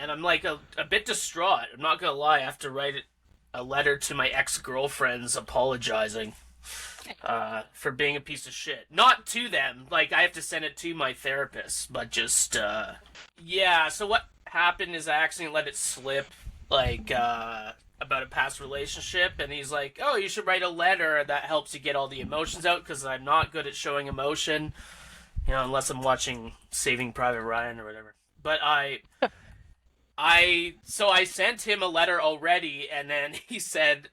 and I'm like a bit distraught. I'm not gonna lie. I have to write a letter to my ex-girlfriends apologizing for being a piece of shit. Not to them. Like, I have to send it to my therapist, but just, yeah, so what happened is I accidentally let it slip, like, about a past relationship, and he's like, oh, you should write a letter that helps you get all the emotions out, because I'm not good at showing emotion, you know, unless I'm watching Saving Private Ryan or whatever. But so I sent him a letter already, and then he said,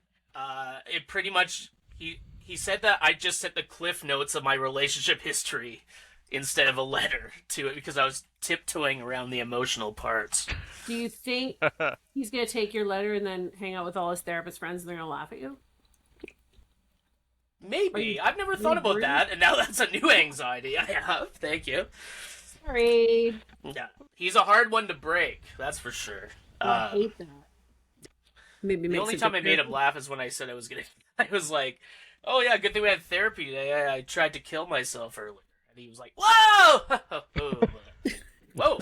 it pretty much, he said that I just sent the cliff notes of my relationship history instead of a letter to it because I was tiptoeing around the emotional parts. Do you think he's going to take your letter and then hang out with all his therapist friends and they're going to laugh at you? Maybe. I've never thought about that, and now that's a new anxiety I have. Thank you. Sorry. Yeah. He's a hard one to break, that's for sure. I hate that. Maybe the only time I made him laugh is when I said I was like, oh yeah, good thing we had therapy today. I tried to kill myself earlier. And he was like, whoa! Whoa!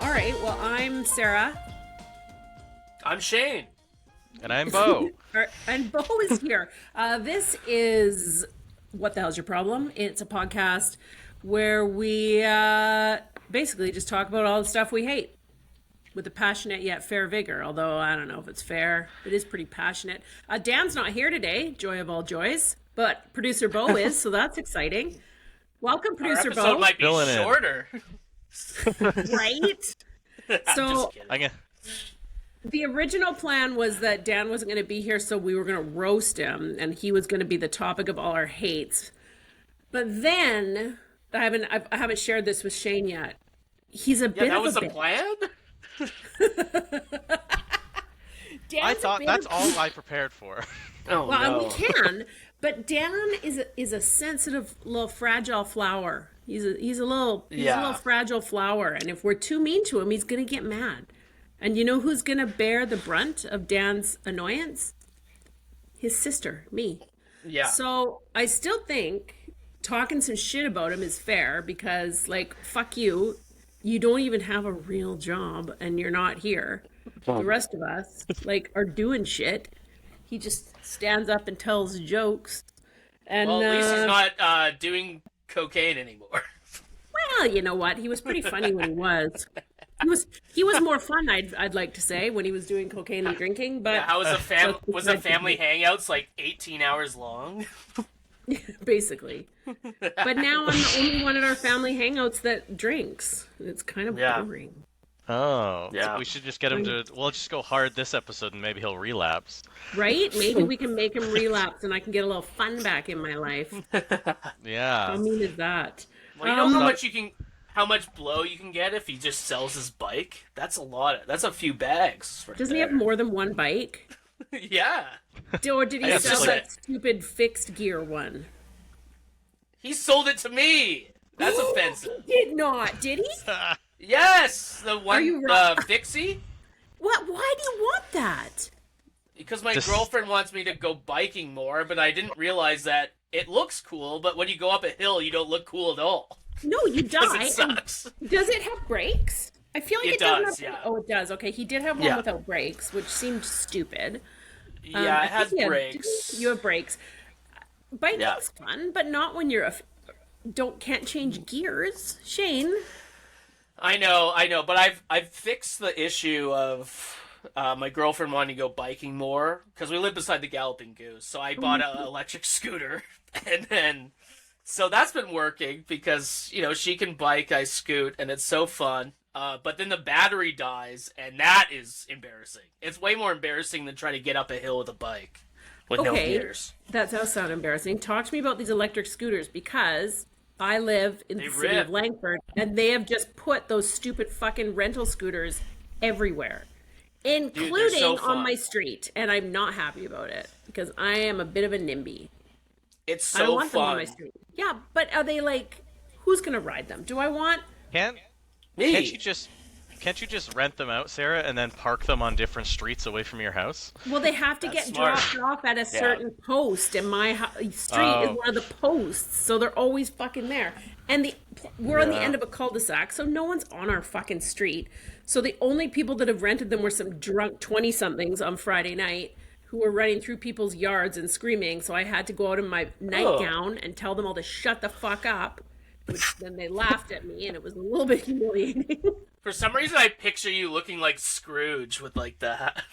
Alright, well, I'm Sarah. I'm Shane. And I'm Bo. And Bo is here. This is What the Hell's Your Problem? It's a podcast where we basically just talk about all the stuff we hate with a passionate yet fair vigor. Although I don't know if it's fair. It is pretty passionate. Dan's not here today, joy of all joys. But producer Bo is, so that's exciting. Welcome, producer Bo. Our episode might be shorter. Right? So I'm the original plan was that Dan wasn't going to be here, so we were going to roast him, and he was going to be the topic of all our hates. But then, I haven't shared this with Shane yet. He's a bit of a that was the plan? I thought that's all I prepared for. Oh, well, no. we can, but Dan is a sensitive, little fragile flower. He's a little fragile flower, and if we're too mean to him, he's going to get mad. And you know who's going to bear the brunt of Dan's annoyance? His sister, me. Yeah. So I still think talking some shit about him is fair because, like, fuck you. You don't even have a real job and you're not here. The rest of us, like, are doing shit. He just stands up and tells jokes. And, well, at least he's not doing cocaine anymore. Well, you know what? He was pretty funny when he was. He was more fun, I'd like to say, when he was doing cocaine and drinking. But yeah, how was the family hangouts like 18 hours long? Basically. But now I'm the only one at our family hangouts that drinks. It's kind of boring. Oh, yeah. We should just get him to. We'll just go hard this episode, and maybe he'll relapse. Right? Maybe we can make him relapse, and I can get a little fun back in my life. Yeah. How mean is that? Well, you know how much blow you can get if he just sells his bike? That's a lot. That's a few bags. Doesn't he have more than one bike? Yeah. Or did he sell that stupid fixed gear one? He sold it to me. That's offensive. He did not, did he? Yes, the one right? fixie. What? Why do you want that? Because my girlfriend wants me to go biking more, but I didn't realize that it looks cool, but when you go up a hill, you don't look cool at all. No, you die. It sucks. Does it have brakes? I feel like it does. Yeah. Oh, it does. Okay, he did have one without brakes, which seemed stupid. Yeah, it has brakes. You have brakes. Biking's fun, but not when you're can't change gears, Shane. I know, but I've fixed the issue of my girlfriend wanting to go biking more because we live beside the Galloping Goose, so I bought an electric scooter, and then so that's been working because she can bike, I scoot, and it's so fun. But then the battery dies, and that is embarrassing. It's way more embarrassing than trying to get up a hill with a bike with no gears. That does sound embarrassing. Talk to me about these electric scooters because I live in the city of Langford, and they have just put those stupid fucking rental scooters everywhere, including on my street, and I'm not happy about it because I am a bit of a NIMBY. It's so I don't want fun. them on my street. Yeah, but are they like, who's going to ride them? Do I want Can't Me. can't you just rent them out, Sarah, and then park them on different streets away from your house? Well, they have to That's get smart. dropped off at a certain post, and my street is one of the posts, so they're always fucking there. And we're on the end of a cul-de-sac, so no one's on our fucking street. So the only people that have rented them were some drunk 20-somethings on Friday night who were running through people's yards and screaming. So I had to go out in my nightgown and tell them all to shut the fuck up. Which then they laughed at me, and it was a little bit humiliating. For some reason, I picture you looking like Scrooge with like the hat,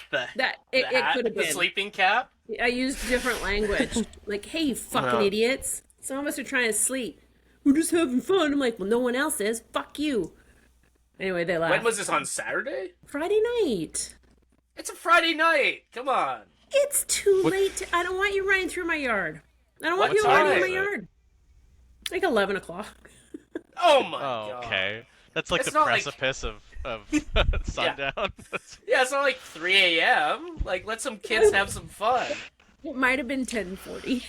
It could have the been. sleeping cap. I used different language. Like, hey, you fucking idiots. Some of us are trying to sleep. We're just having fun. I'm like, well, no one else is. Fuck you. Anyway, they laughed. When was this, on Saturday? Friday night. It's a Friday night. Come on. It's too late. I don't want you running through my yard. I don't want What you time running is in my it? yard. Like 11 o'clock. Oh my god. Okay. That's like It's the not like- precipice of sundown. Yeah, it's not like 3 a.m. Like, let some kids have some fun. It might have been 10:40.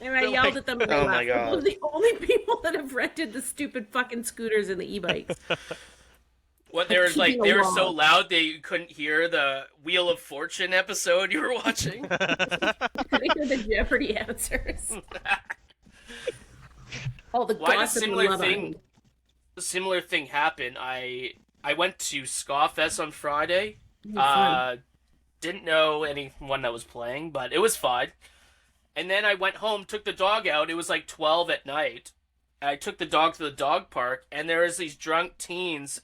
And I But, yelled like- at them and they Oh laughed. my God. Those are the only people that have rented the stupid fucking scooters and the e-bikes. What, they were like, Keeping they were along. so loud they couldn't hear the Wheel of Fortune episode you were watching? I think they're the Jeopardy answers. All the Why did gossip and love a similar thing happen? I went to Ska Fest on Friday. fun. Didn't know anyone that was playing, but it was fun. And then I went home, took the dog out. It was like 12 at night. I took the dog to the dog park, and there was these drunk teens,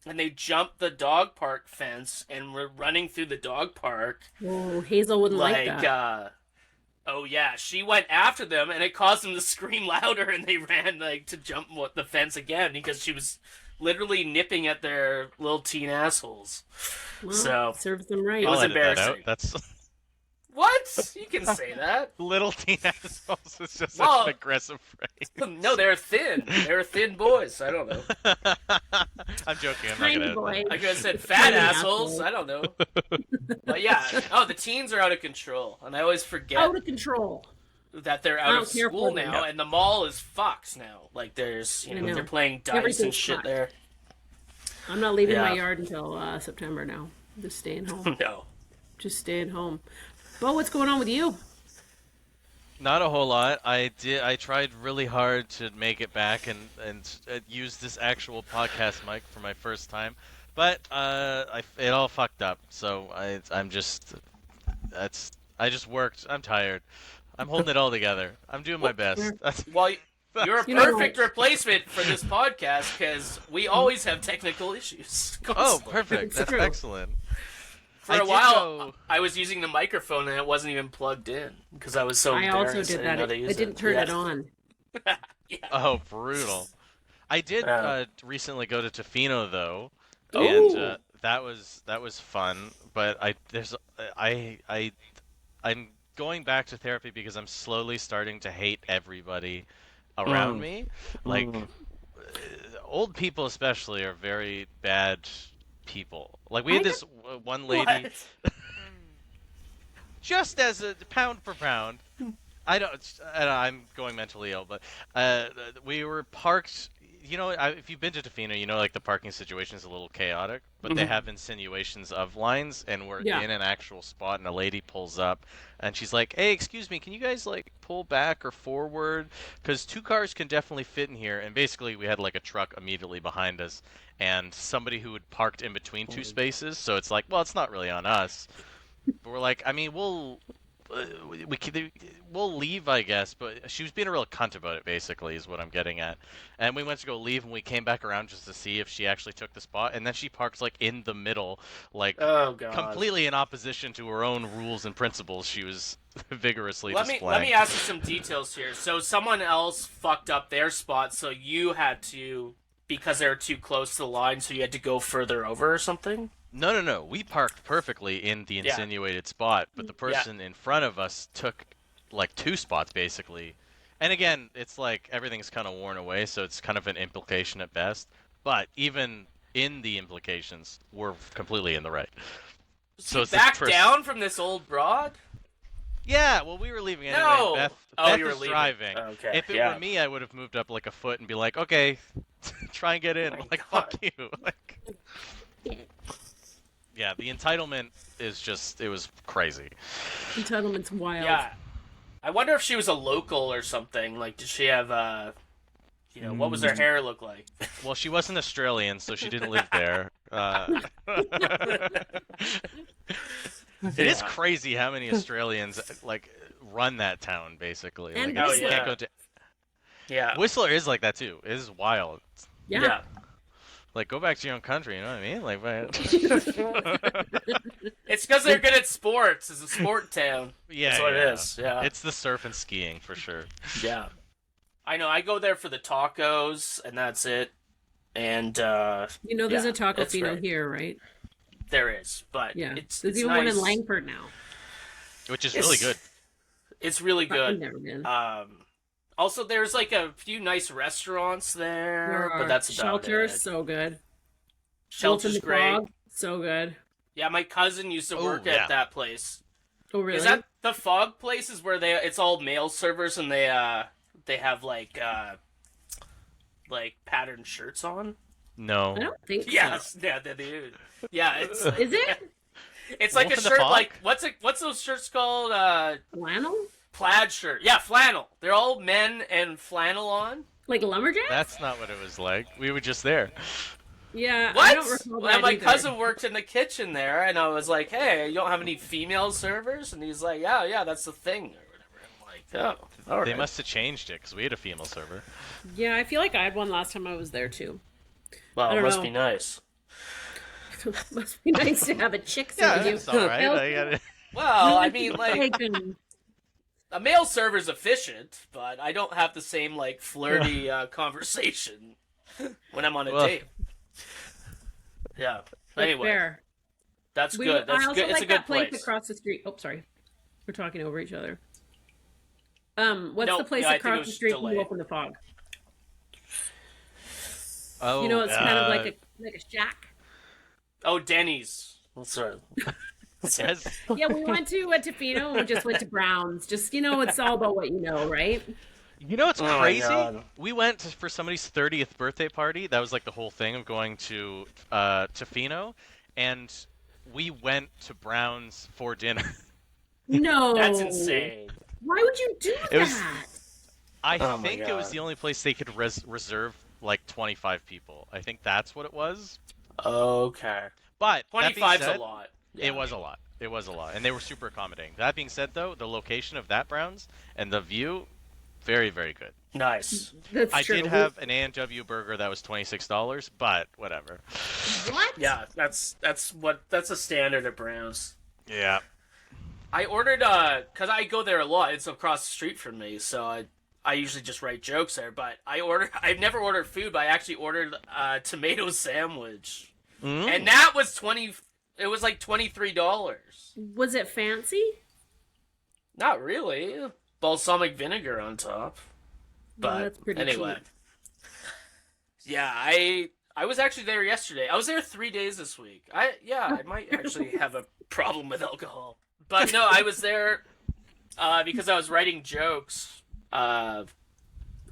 and they jumped the dog park fence and were running through the dog park. Oh, Hazel wouldn't like that. Oh yeah, she went after them, and it caused them to scream louder, and they ran like to jump the fence again because she was literally nipping at their little teen assholes. Well, so serves them right. It was I'll edit that out. embarrassing. That's what? You can say that. little teen assholes is just Well- such an aggressive phrase. No, they're thin. They're thin boys. I don't know. I'm joking. I'm Tiny not gonna. boy. I could have said fat Tiny assholes. asshole. I don't know. But yeah. Oh, the teens are out of control, and I always forget Out of control. that they're I out don't of care school for them. now, and the mall is fucked now. Like there's, I know. they're playing dice Everything's and shit fucked. there. I'm not leaving my Yeah. yard until September now. Just staying home. No. Just staying home. Bo, what's going on with you? Not a whole lot. I tried really hard to make it back and use this actual podcast mic for my first time, but it all fucked up. So I just worked. I'm tired. I'm holding it all together. I'm doing my best. Well, you're a You know- perfect replacement for this podcast because we always have technical issues. Oh, constantly. perfect. It's That's true. excellent. For I a did while, go- I was using the microphone and it wasn't even plugged in because I was so I embarrassed. also did didn't know that. how to I use didn't turn Yeah. it on. Yeah. Oh, brutal. I did Yeah. recently go to Tofino though, Ooh. and that was fun. But I'm going back to therapy because I'm slowly starting to hate everybody around me. Like old people especially are very bad people. Like we had this one lady. What? Just as a pound for pound. I'm going mentally ill, but we were parked. You know, if you've been to Tofino, you know, like the parking situation is a little chaotic, but they have insinuations of lines, and we're Yeah. in an actual spot, and a lady pulls up, and she's like, "Hey, excuse me, can you guys like pull back or forward? Because 2 cars can definitely fit in here." And basically, we had like a truck immediately behind us, and somebody who had parked in between 2 spaces. So it's like, well, it's not really on us. But we're like, I mean, we'll leave, I guess. But she was being a real cunt about it, basically, is what I'm getting at. And we went to go leave, and we came back around just to see if she actually took the spot. And then she parked like in the middle, like Oh god. completely in opposition to her own rules and principles. She was vigorously Let displaying. me ask you some details here. So someone else fucked up their spot, so you had to, because they were too close to the line, so you had to go further over or something? No. We parked perfectly in the insinuated spot, but the person in front of us took like 2 spots basically. And again, it's like everything's kind of worn away, so it's kind of an implication at best. But even in the implications, we're completely in the right. So it's this Back person- down from this old broad? Yeah, well, we were leaving anyway. No! Beth, Oh, Beth you were is leaving. driving. Okay, If it yeah. were me, I would have moved up like a foot and be like, okay, try and get in. Oh my Like, God. fuck you. Like, yeah, the entitlement is just, it was crazy. Entitlement's wild. Yeah. I wonder if she was a local or something. Like, did she have, what was her hair look like? Well, she wasn't Australian, so she didn't live there. It is crazy how many Australians, like, run that town, basically. And Like, Whistler. you can't go to... Yeah. Whistler is like that, too. It is wild. Yeah. Like, go back to your own country, you know what I mean? Like, It's because they're good at sports. It's a sport town. yeah, That's what yeah. it is. Yeah. It's the surf and skiing, for sure. Yeah. I know. I go there for the tacos, and that's it. And, There's yeah, a Taco it's Fino great. here, right? there is. But Yeah. it's There's it's even nice. one in Langford now. Which is It's- really good. It's really I've good. never been. Also, there's like a few nice restaurants there, but that's about Shelter's it. so good. Shelter's Wolf in the great. Fog, so good. Yeah, my cousin used to Oh, work yeah. at that place. Oh really? Is that the Fog place? Is where it's all male servers and they have like patterned shirts on? No. I don't think Yes, yeah, they do. Yeah, it's so. Is it it's like Wolf a in the shirt Fog? like what's those shirts called? flannel? Plaid shirt. Yeah, flannel. They're all men and flannel on. Like lumberjack? That's not what it was like. We were just there. Yeah. What? I don't recall Well, that my either. cousin worked in the kitchen there, and I was like, "Hey, you don't have any female servers?" And he's like, "Yeah, that's the thing." Or whatever. I'm like, "Oh, all right." They must have changed it because we had a female server. Yeah, I feel like I had one last time I was there too. Well, I it don't must know. be nice. Must be nice to have a chick Yeah, sing you. that's all right. I got it. Well, I mean, like Like, a male server's efficient, but I don't have the same like flirty conversation when I'm on a Well- date. Yeah. Anyway, fair. that's good. That's I also good. It's like a good that place place. across the street. Oh, sorry. We're talking over each other. What's No, the place yeah, I think it across was the street from delayed. Wolf in the Fog? Oh, You know, it's kind of like a shack. Oh, Denny's. Sorry. Says, Yeah, we went to Tofino and we just went to Brown's. Just, it's all about what you know, right? you know what's Oh my crazy? God. We went for somebody's 30th birthday party. That was like the whole thing of going to Tofino, and we went to Brown's for dinner. No. That's insane. Why would you do It was- that? I Oh my think it was God. the only place they could reserve like 25 people. I think that's what it was. Okay. But that being 25's said, a lot. It was a lot. It was a lot, and they were super accommodating. That being said, though, the location of that Browns and the view, very, very good. Nice. That's I true. did have an A&W burger that was $26, but whatever. What? Yeah, that's a standard at Browns. Yeah. I ordered cuz I go there a lot. It's across the street from me, so I usually just write jokes there, but I've never ordered food, but I actually ordered a tomato sandwich. Mm. And that was it was like $23. Was it fancy? Not really. Balsamic vinegar on top. But that's pretty anyway. cheap. Yeah, I was actually there yesterday. I was there 3 days this week. I might actually have a problem with alcohol. But no, I was there because I was writing jokes.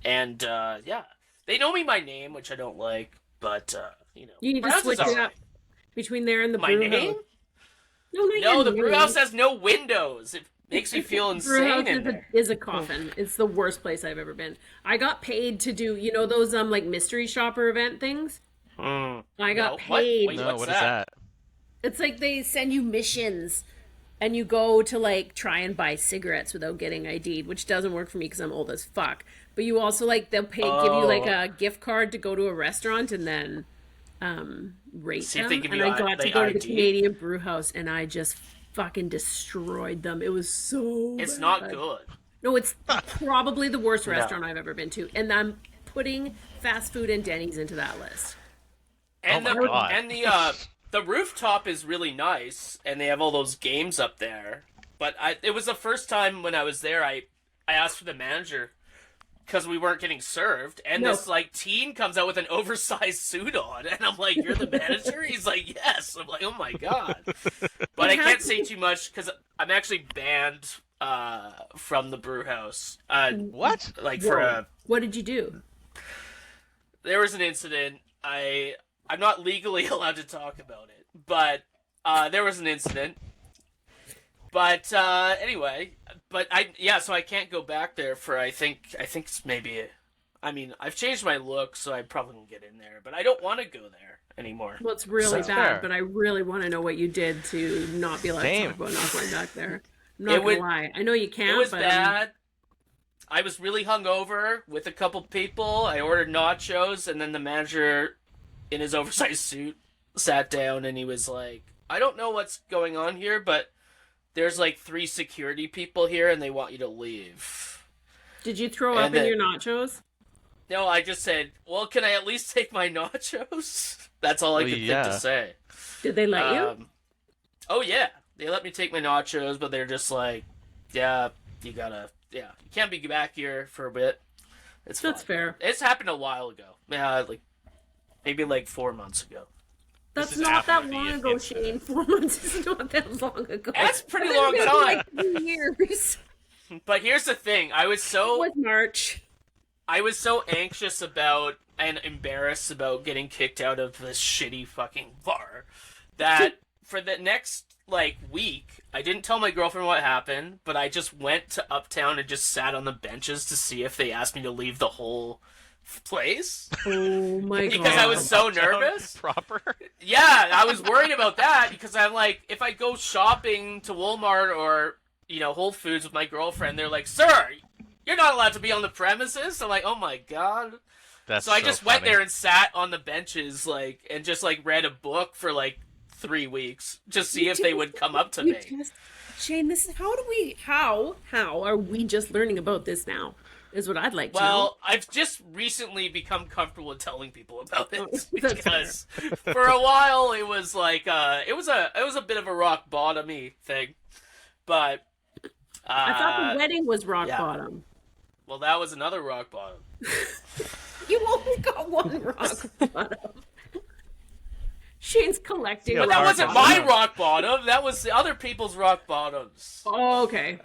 Yeah. They know me by name, which I don't like, but You need to Browns is switch it alright. up between there and the My brew name? house. No, No, the name. brew house has no windows. It makes me feel The brew house insane in there. is a coffin. It's the worst place I've ever been. I got paid to do, those like mystery shopper event things. Mm. I got No, what? paid. Wait, No, what's what is that? that? It's like they send you missions and you go to like try and buy cigarettes without getting ID'd, which doesn't work for me because I'm old as fuck. But you also they'll give you like a gift card to go to a restaurant and then rate See if them. they give And you I got to the go to the ID. Canadian Brewhouse and I just fucking destroyed them. It was so It's bad. not good. No, it's probably the worst restaurant I've ever been to. And I'm putting fast food and Denny's into that list. And Oh my God. and the rooftop is really nice, and they have all those games up there. But it was the first time when I was there. I asked for the manager because we weren't getting served, and No. this teen comes out with an oversized suit on, and I'm like, "You're the manager?" He's like, "Yes." I'm like, "Oh my God!" But I can't say too much because I'm actually banned from the brew house. What? Like for Whoa. a What did you do? there was an incident. I'm not legally allowed to talk about it, but there was an incident. But anyway, so I can't go back there for I think it's maybe. I mean, I've changed my look, so I probably won't get in there. But I don't want to go there anymore. Well, it's really So- bad, Fair. but I really want to know what you did to not be allowed Same. to talk about not going back there. I'm not It gonna would- lie. I know you can't. It was but bad. I was really hungover with a couple people. I ordered nachos, and then the manager, in his oversized suit, sat down and he was like, "I don't know what's going on here, but there's like 3 security people here, and they want you to leave." Did you throw And up in then- your nachos? No, I just said, "Well, can I at least take my nachos?" That's all I Well, could yeah. think to say. Did they let you? Oh yeah, they let me take my nachos, but they're just like, "Yeah, you can't be back here for a bit." It's That's fine. fair. It's happened a while ago. Yeah, like maybe like 4 months ago. That's is not that after the long ago, incident. Shane. 4 months is not that long ago. That's a pretty It's long been time. Like 3 years. But here's the thing: It was March. I was so anxious about and embarrassed about getting kicked out of this shitty fucking bar that for the next like week, I didn't tell my girlfriend what happened, but I just went to Uptown and just sat on the benches to see if they asked me to leave the whole place. Oh my god. Because I was so Uptown nervous. Proper. Yeah, I was worried about that because I'm like, if I go shopping to Walmart or, Whole Foods with my girlfriend, they're like, "Sir, you're not allowed to be on the premises." I'm like, "Oh my god." That's So I just went funny. there and sat on the benches, and just read a book for 3 weeks, just see if they would come up to You me. just, Shane, this is how are we just learning about this now? Is what I'd like to know. Well, I've just recently become comfortable with telling people about it That's because for a while it was it was a bit of a rock bottomy thing, but I thought the wedding was rock yeah. bottom. well, that was another rock bottom. You only got one rock bottom. Shane's collecting. Yeah, But that rock wasn't bottom. my rock bottom. That was the other people's rock bottoms. Oh, okay.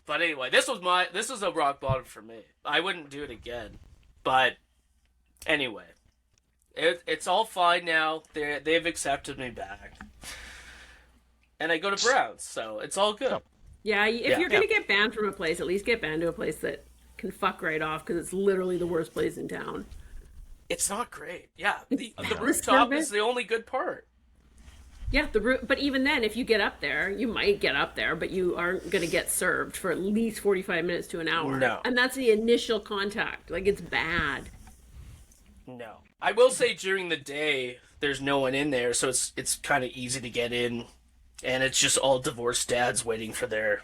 But anyway, this was a rock bottom for me. I wouldn't do it again. But anyway, it's all fine now. They've accepted me back, and I go to Browns, so it's all good. Yeah, if Yeah. you're gonna get banned from a place, at least get banned to a place that can fuck right off because it's literally the worst place in town. It's not great. Yeah, the The rooftop service- is the only good part. Yeah, but even then, if you get up there, you might get up there, but you aren't gonna get served for at least 45 minutes to an hour. No. And that's the initial contact. Like, it's bad. No, I will say during the day there's no one in there, so it's kind of easy to get in, and it's just all divorced dads waiting for their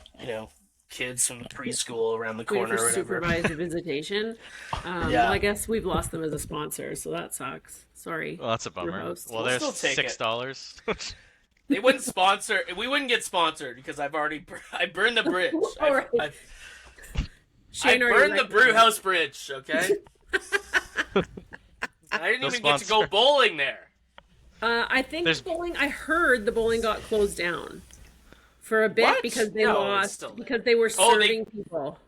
kids from preschool around the Waiting corner for or whatever. supervised visitation. Yeah. Well, I guess we've lost them as a sponsor, so that sucks. Sorry. Well, that's a bummer. Brewhouse. Well, We'll there's still take it. $6. They wouldn't sponsor. We wouldn't get sponsored because I burned the bridge. All right. I Shane already burned the recommended. brew house bridge. Okay. I didn't No even get to go sponsor. bowling there. I think There's- bowling. I heard the bowling got closed down for a bit What? because they No, it's lost still there. because they were Oh, they- serving people.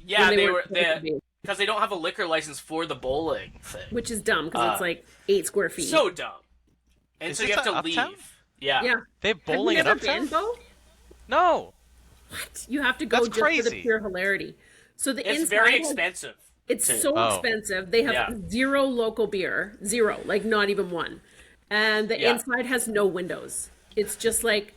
Yeah, when they weren't were supposed to be, because they don't have a liquor license for the bowling thing. which is dumb because it's like 8 square feet. So dumb. And Is so you this have to at Uptown? leave. Yeah. yeah, They have bowling have in you never been, Uptown? Bo? No. You have to go That's just for the crazy. pure hilarity. So the It's inside very has- expensive. It's too. so Oh. expensive. They have Yeah. zero local beer, zero, like not even one. And the Yeah. inside has no windows. It's just like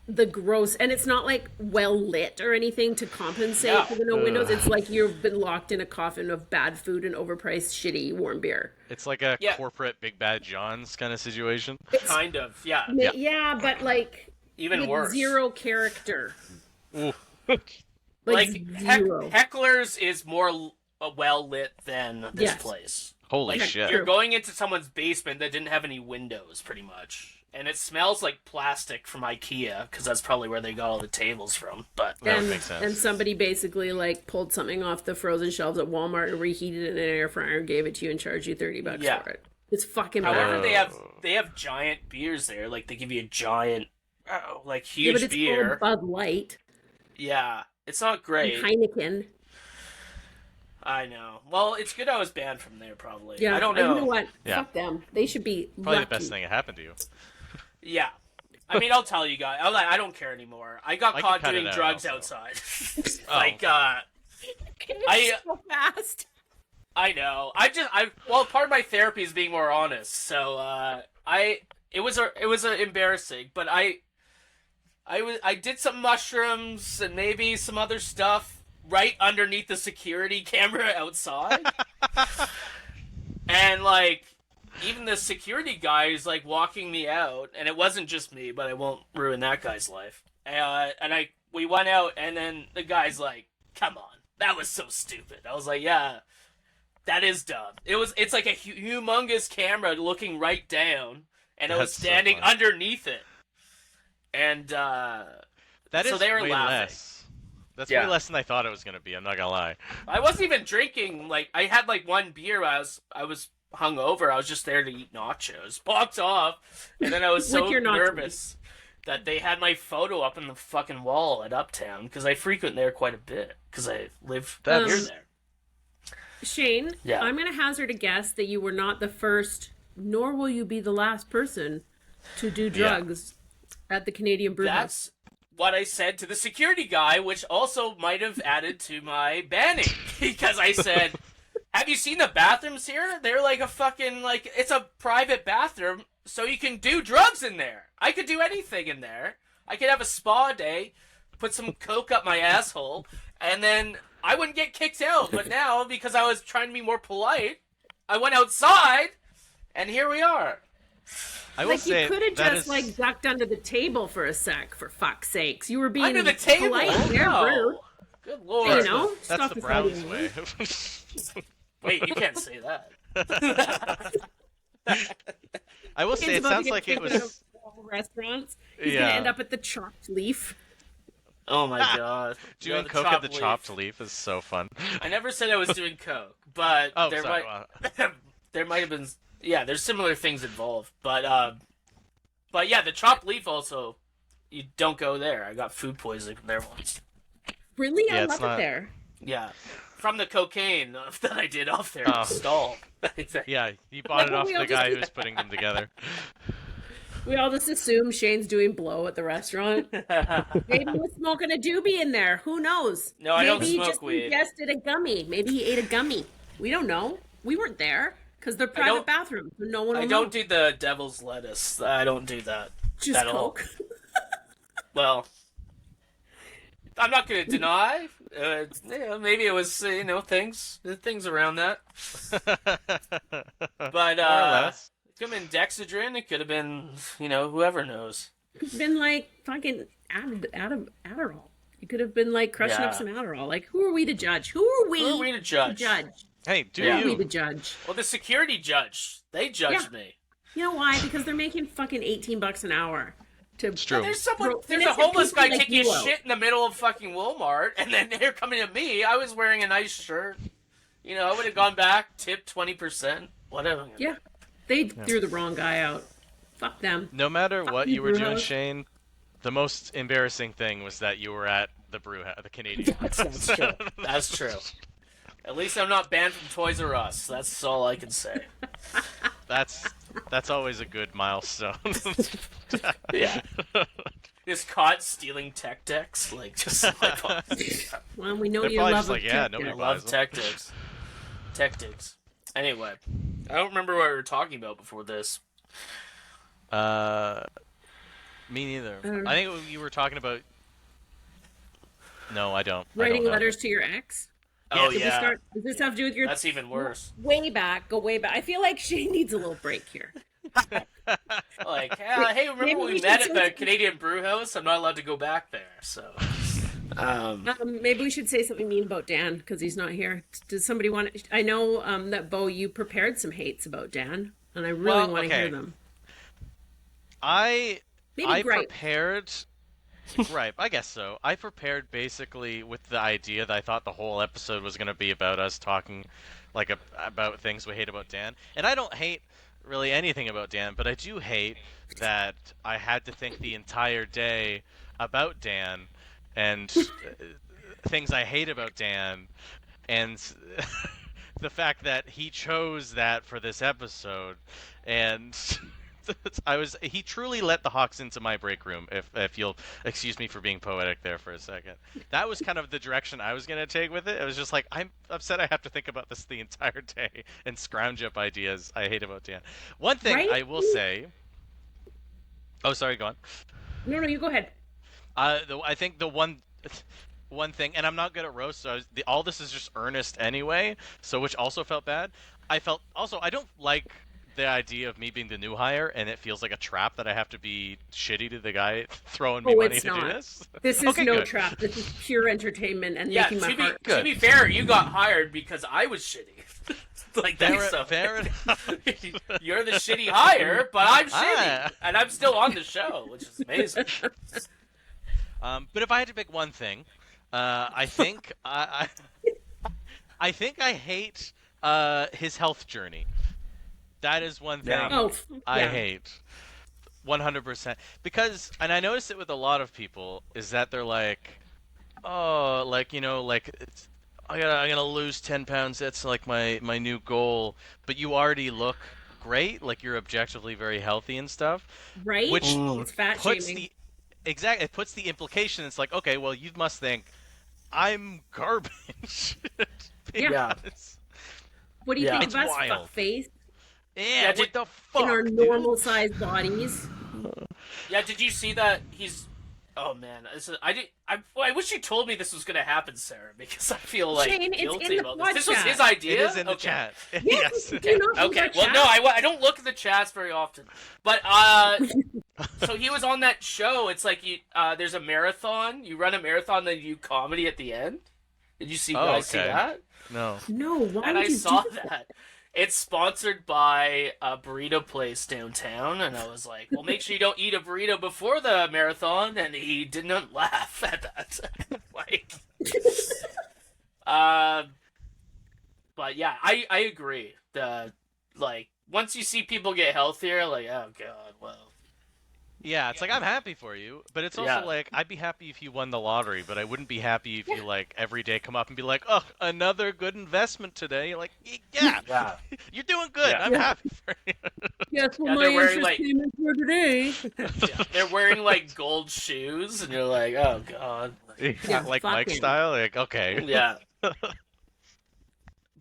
the gross, and it's not like well lit or anything to compensate No. for the no windows. It's like you've been locked in a coffin of bad food and overpriced, shitty warm beer. It's like a Yeah. corporate Big Bad John's kind of situation. Kind of. Yeah. Yeah, but like Even with worse. zero character. Ooh. Like zero. Hecklers is more well lit than this Yes. place. Holy Like shit. you're going into someone's basement that didn't have any windows, pretty much, and it smells like plastic from IKEA because that's probably where they got all the tables from. But That would and, make sense. and somebody basically like pulled something off the frozen shelves at Walmart and reheated it in an air fryer and gave it to you and charged you $30 Yeah. for it. It's fucking however, bad. they have giant beers there. Like they give you a giant, like Yeah, but huge it's beer. called Bud Light. Yeah, it's not And great. Heineken. I know. Well, it's good I was banned from there, probably. Yeah, I don't you know know. what? Yeah. Fuck them. They should be Probably lucky. the best thing that happened to you. Yeah. I mean, I'll tell you guys. I don't care anymore. I got I can caught cut doing it out drugs also. outside. Oh. Like, So fast. I know. Well, part of my therapy is being more honest. So, it was embarrassing, but I did some mushrooms and maybe some other stuff right underneath the security camera outside. And, like, even the security guy is, like, walking me out, and it wasn't just me, but I won't ruin that guy's life. We went out, and then the guy's like, come on, that was so stupid. I was like, yeah, that is dumb. It's like a humongous camera looking right down, and I was That's so standing funny. underneath it. And, That so is they were way laughing. less. That's Yeah. way less than I thought it was going to be, I'm not going to lie. I wasn't even drinking. Like, I had like one beer. I was hungover. I was just there to eat nachos. Walked off, and then I was so With your nachos. nervous that they had my photo up on the fucking wall at Uptown because I frequent there quite a bit because I live near there. Shane, Yeah. I'm going to hazard a guess that you were not the first, nor will you be the last person to do drugs at the Canadian Brewhouse. That's what I said to the security guy, which also might have added to my banning because I said, have you seen the bathrooms here? They're like a fucking, like, it's a private bathroom, so you can do drugs in there. I could do anything in there. I could have a spa day, put some coke up my asshole, and then I wouldn't get kicked out. But now, because I was trying to be more polite, I went outside, and here we are. I will Like, say you could have that just, is- like, ducked under the table for a sec, for fuck's sakes. You were being Under the table? polite. They're No. rude. Good lord. You know? That's Stuff the is Browns hiding way. Wait, you can't say that. I will say It's it about to sounds get like it kicked out was. of all restaurants. He's Yeah. going to end up at the chopped leaf. Oh my god. Doing the coke at the chopped leaf. chopped leaf is so fun. I never said I was doing coke, but Oh, there sorry. might there might have been there's similar things involved. But yeah, the chopped leaf also, you don't go there. I got food poisoning from there once. Really? Yeah, I it's love not- it there. Yeah. From the cocaine that I did off their Oh. stall. Yeah, you bought it off We the all guy just- who was putting them together. We all just assume Shane's doing blow at the restaurant. Maybe he was smoking a doobie in there. Who knows? No, I don't Maybe he smoke just weed. ingested a gummy. Maybe he ate a gummy. We don't know. We weren't there because they're private don't- bathrooms. So no one will I know. don't do the devil's lettuce. I don't do that. Just at all. Coke. Well, I'm not going to deny. Maybe it was things around that. But More or less. it could have been Dexedrine. It could have been whoever knows. It's been like fucking Adderall. You could have been like crushing up Yeah. some Adderall. Like, who are we to judge? Who are we, Who are we to judge? Hey, do Yeah. Who are we to you? judge? Well, the security judge, they judged Yeah. me. You know why? Because they're making fucking $18 an hour. It's true. There's Bro, there's a innocent homeless people guy like taking you a out. shit in the middle of fucking Walmart, and then they're coming at me. I was wearing a nice shirt. I would have gone back, tipped 20%, whatever. Yeah. They threw the wrong guy out. Fuck them. No matter what you, you were doing, Brewhouse. Shane, the most embarrassing thing was that you were at the the Canadian. That's true. That's true. At least I'm not banned from Toys R Us. That's all I can say. That's always a good milestone. Yeah. Just caught stealing tech decks, Well, we know They're you probably love just like, a yeah, kick nobody I it. buys love them. tech decks. Tech decks. Anyway, I don't remember what we were talking about before this. Me neither. don't know. I think you were talking about. No, I don't. I Writing don't know. letters to your ex. Oh Does yeah, Does this have to do with your that's even worse. way back? Go way back. I feel like Shane needs a little break here. Like, hey, remember Maybe when we we should met say at the something- Canadian Brewhouse? I'm not allowed to go back there, so. Maybe we should say something mean about Dan because he's not here. Does somebody want to? I know that Bo, you prepared some hates about Dan, and I really Well, want to okay. hear them. I Maybe gripe. prepared. Right, I guess so. I prepared basically with the idea that I thought the whole episode was going to be about us talking, like about things we hate about Dan. And I don't hate really anything about Dan, but I do hate that I had to think the entire day about Dan and things I hate about Dan, and the fact that he chose that for this episode, and he truly let the Hawks into my break room, if you'll excuse me for being poetic there for a second. That was kind of the direction I was going to take with it. It was just like, I'm upset I have to think about this the entire day and scrounge up ideas I hate about Dan. One thing Right? I will say... Oh, sorry, go on. No, you go ahead. I think the one thing, and I'm not good at roast, so all this is just earnest anyway, so which also felt bad. I don't like the idea of me being the new hire, and it feels like a trap that I have to be shitty to the guy throwing me money it's to not. do this. This is Okay, no good. trap. This is pure entertainment and Yeah, making my heart. to be fair, you got hired because I was shitty. Like that's Fair enough. You're the shitty hire, but I'm shitty, Ah. and I'm still on the show, which is amazing. But if I had to pick one thing, I think I think I hate his health journey. That is one thing I hate. 100%. Because, and I notice it with a lot of people, is that they're like, oh, like, you know, like, I'm gonna lose 10 pounds, that's like my new goal. But you already look great, like you're objectively very healthy and stuff. Right? Which It's fat puts shaming. it puts the implication, it's like, okay, well, you must think, I'm garbage. Yeah. What do you think It's of us, wild. fuckface, Yeah, what the fuck, in our dude? normal-sized bodies? Yeah, did you see that? Oh man, I wish you told me this was gonna happen, Sarah, because I feel like Shane, it's guilty in the about pod this. This was chat. his idea. It is in the chat. Yes. Yes. Do you not read Okay, our well, chat? no, I don't look at the chats very often, but so he was on that show. It's like there's a marathon. You run a marathon, then you do comedy at the end. Did you see guys see okay. that? No. No, why And would I you saw do that? that. It's sponsored by a burrito place downtown, and I was like, well, make sure you don't eat a burrito before the marathon, and he did not laugh at that. Like, but yeah, I agree. Like, once you see people get healthier, like, oh god, well. Yeah, it's like, I'm happy for you, but it's also Yeah. like, I'd be happy if you won the lottery, but I wouldn't be happy if you, like, every day come up and be like, oh, another good investment today. You're like, yeah, Yeah. you're doing good. Yeah. I'm happy for you. Yes, well, Yeah, my they're wearing, interest like- payment for today. Yeah. They're wearing, like, gold shoes, and you're like, oh god. Yeah, Like fuck Mike him. style. Like, okay. Yeah.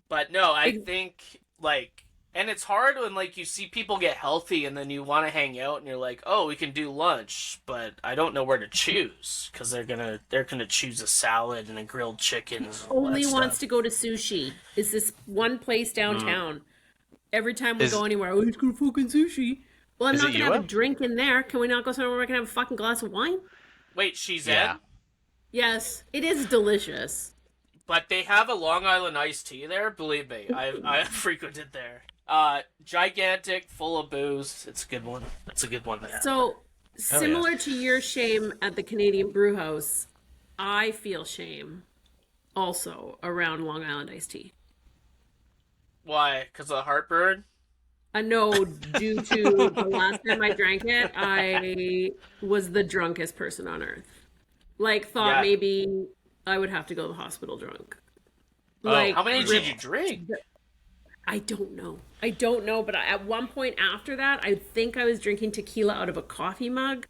But no, I think, like, and it's hard when, like, you see people get healthy and then you want to hang out and you're like, oh, we can do lunch, but I don't know where to choose because they're gonna choose a salad and a grilled chicken. And all Only that wants stuff. to go to sushi. Is this one place downtown? Every time we Is- go anywhere, oh, let's go to fucking sushi. Well, I'm Is not it gonna have Yua? a drink in there. Can we not go somewhere where I can have a fucking glass of wine? Wait, she's Yeah. in? Yes, it is delicious. But they have a Long Island iced tea there. Believe me, I frequented there. Gigantic, full of booze. It's a good one. That's a good one. To have. So, similar to your shame at the Canadian Brewhouse, I feel shame also around Long Island iced tea. Why? Because of heartburn? I know due to the last time I drank it, I was the drunkest person on earth. Like, thought Yeah. maybe I would have to go to the hospital drunk. How many did you drink? I don't know. I don't know, but at one point after that, I think I was drinking tequila out of a coffee mug,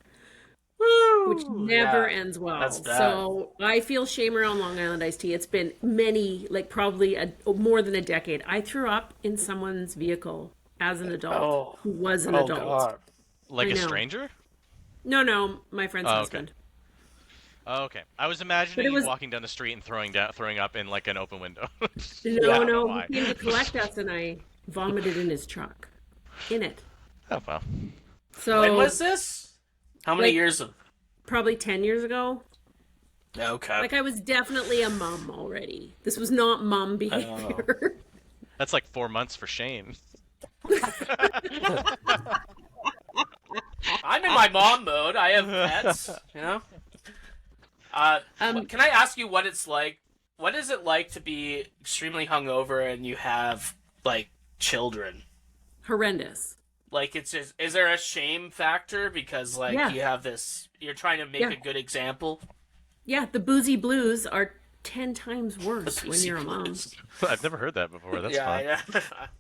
which never Yeah, ends well. that's bad. So I feel shame around Long Island iced tea. It's been many, like probably more than a decade. I threw up in someone's vehicle as an adult who was an adult. God. Like I a know. stranger? No, my friend's Oh, okay. husband. Oh, okay. I was imagining But it you was- walking down the street and throwing up in like an open window. No, why? he came to collect us, and I vomited in his truck. In it. Oh well. So When was this? How many Like- years of? probably 10 years ago. Okay. Like, I was definitely a mom already. This was not mom behavior. That's like 4 months for Shane. I'm in my mom mode. I have pets. You know. Can I ask you what it's like? What is it like to be extremely hungover and you have like children? Horrendous. Like, it's just, is there a shame factor because like Yeah. you have this? You're trying to make Yeah. a good example. Yeah, the boozy blues are 10 times worse when you're a mom. I've never heard that before. That's fun. Yeah,